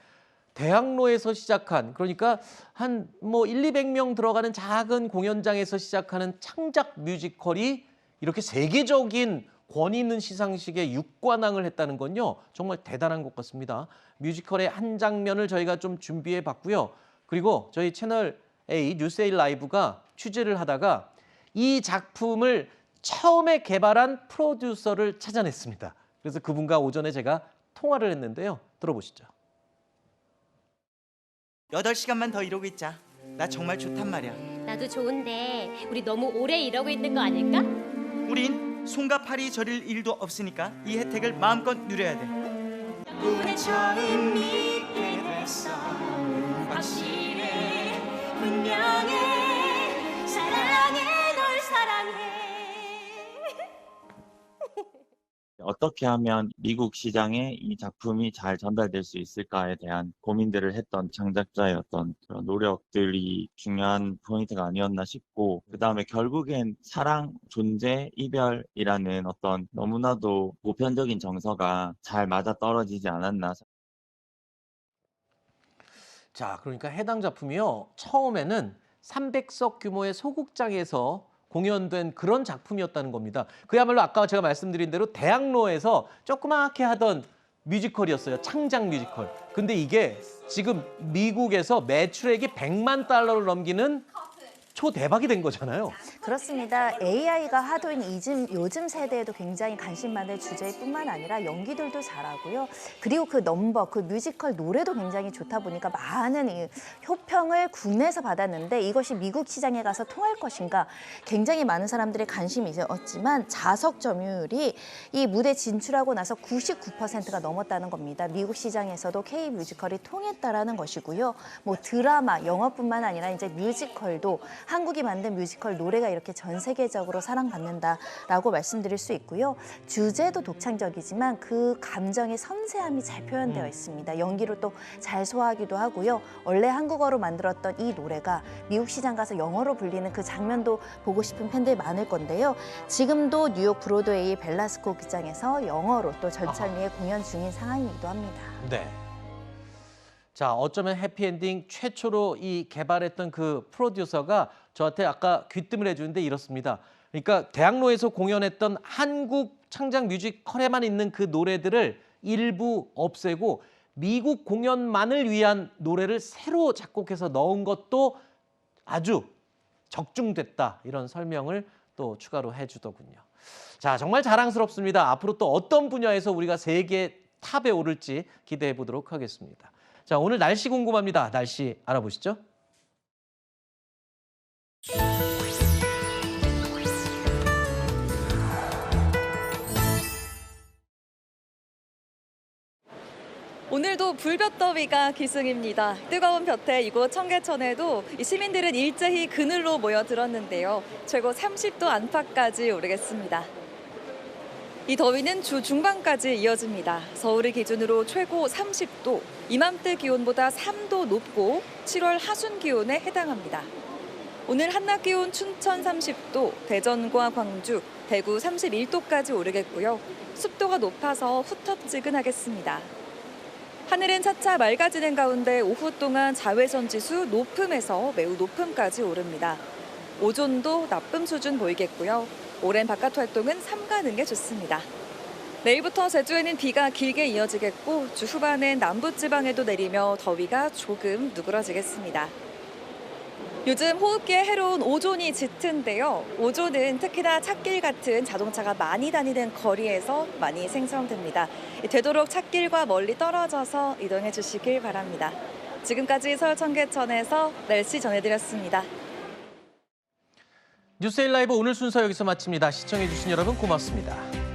A: 대학로에서 시작한 그러니까 한 100~200명 들어가는 작은 공연장에서 시작하는 창작 뮤지컬이 이렇게 세계적인 권위 있는 시상식에 6관왕을 했다는 건요. 정말 대단한 것 같습니다. 뮤지컬의 한 장면을 저희가 좀 준비해 봤고요. 그리고 저희 채널 A 뉴스A 라이브가 취재를 하다가 이 작품을 처음에 개발한 프로듀서를 찾아냈습니다. 그래서 그분과 오전에 제가 통화를 했는데요. 들어보시죠.
B: 8시간만 더 이러고 있자. 나 정말 좋단 말이야.
C: 나도 좋은데 우리 너무 오래 이러고 있는 거 아닐까?
B: 우린 손과 팔이 저릴 일도 없으니까 이 혜택을 마음껏 누려야 돼.
C: 우리 처음 믿게 됐어. 확실해 분명해 사랑해 널 사랑해.
F: 어떻게 하면 미국 시장에 이 작품이 잘 전달될 수 있을까에 대한 고민들을 했던 창작자의 어떤 그런 노력들이 중요한 포인트가 아니었나 싶고, 그 다음에 결국엔 사랑, 존재, 이별이라는 어떤 너무나도 보편적인 정서가 잘 맞아떨어지지 않았나.
A: 자, 그러니까 해당 작품이요. 처음에는 300석 규모의 소극장에서 공연된 그런 작품이었다는 겁니다. 그야말로 아까 제가 말씀드린 대로 대학로에서 조그맣게 하던 뮤지컬이었어요. 창작 뮤지컬. 근데 이게 지금 미국에서 매출액이 100만 달러를 넘기는 초대박이 된 거잖아요.
R: 그렇습니다. AI가 하도인 요즘 세대에도 굉장히 관심 많은 주제뿐만 아니라 연기들도 잘하고요. 그리고 그 그 뮤지컬 노래도 굉장히 좋다 보니까 많은 이 호평을 국내에서 받았는데 이것이 미국 시장에 가서 통할 것인가 굉장히 많은 사람들의 관심이 있었지만 자석 점유율이 이 무대 진출하고 나서 99%가 넘었다는 겁니다. 미국 시장에서도 K 뮤지컬이 통했다라는 것이고요. 뭐 드라마, 영화뿐만 아니라 이제 뮤지컬도 한국이 만든 뮤지컬 노래가 이렇게 전 세계적으로 사랑받는다라고 말씀드릴 수 있고요. 주제도 독창적이지만 그 감정의 섬세함이 잘 표현되어 있습니다. 연기로 또 잘 소화하기도 하고요. 원래 한국어로 만들었던 이 노래가 미국 시장 가서 영어로 불리는 그 장면도 보고 싶은 팬들 많을 건데요. 지금도 뉴욕 브로드웨이 벨라스코 극장에서 영어로 또 전철리에 공연 중인 상황이기도 합니다.
A: 네. 자, 어쩌면 해피엔딩 최초로 이 개발했던 그 프로듀서가 저한테 아까 귀뜸을 해주는데 이렇습니다. 그러니까 대학로에서 공연했던 한국 창작 뮤지컬에만 있는 그 노래들을 일부 없애고 미국 공연만을 위한 노래를 새로 작곡해서 넣은 것도 아주 적중됐다. 이런 설명을 또 추가로 해주더군요. 자, 정말 자랑스럽습니다. 앞으로 또 어떤 분야에서 우리가 세계 탑에 오를지 기대해 보도록 하겠습니다. 자, 오늘 날씨 궁금합니다. 날씨 알아보시죠.
G: 오늘도 불볕더위가 기승입니다. 뜨거운 볕에 이곳 청계천에도 시민들은 일제히 그늘로 모여들었는데요. 최고 30도 안팎까지 오르겠습니다. 이 더위는 주 중반까지 이어집니다. 서울을 기준으로 최고 30도, 이맘때 기온보다 3도 높고 7월 하순 기온에 해당합니다. 오늘 한낮 기온 춘천 30도, 대전과 광주, 대구 31도까지 오르겠고요. 습도가 높아서 후텁지근하겠습니다. 하늘은 차차 맑아지는 가운데 오후 동안 자외선 지수 높음에서 매우 높음까지 오릅니다. 오존도 나쁨 수준 보이겠고요. 오랜 바깥 활동은 삼가는 게 좋습니다. 내일부터 제주에는 비가 길게 이어지겠고 주 후반엔 남부지방에도 내리며 더위가 조금 누그러지겠습니다. 요즘 호흡기에 해로운 오존이 짙은데요. 오존은 특히나 찻길 같은 자동차가 많이 다니는 거리에서 많이 생성됩니다. 되도록 찻길과 멀리 떨어져서 이동해 주시길 바랍니다. 지금까지 서울 청계천에서 날씨 전해드렸습니다.
A: 뉴스에일 라이브 오늘 순서 여기서 마칩니다. 시청해 주신 여러분 고맙습니다.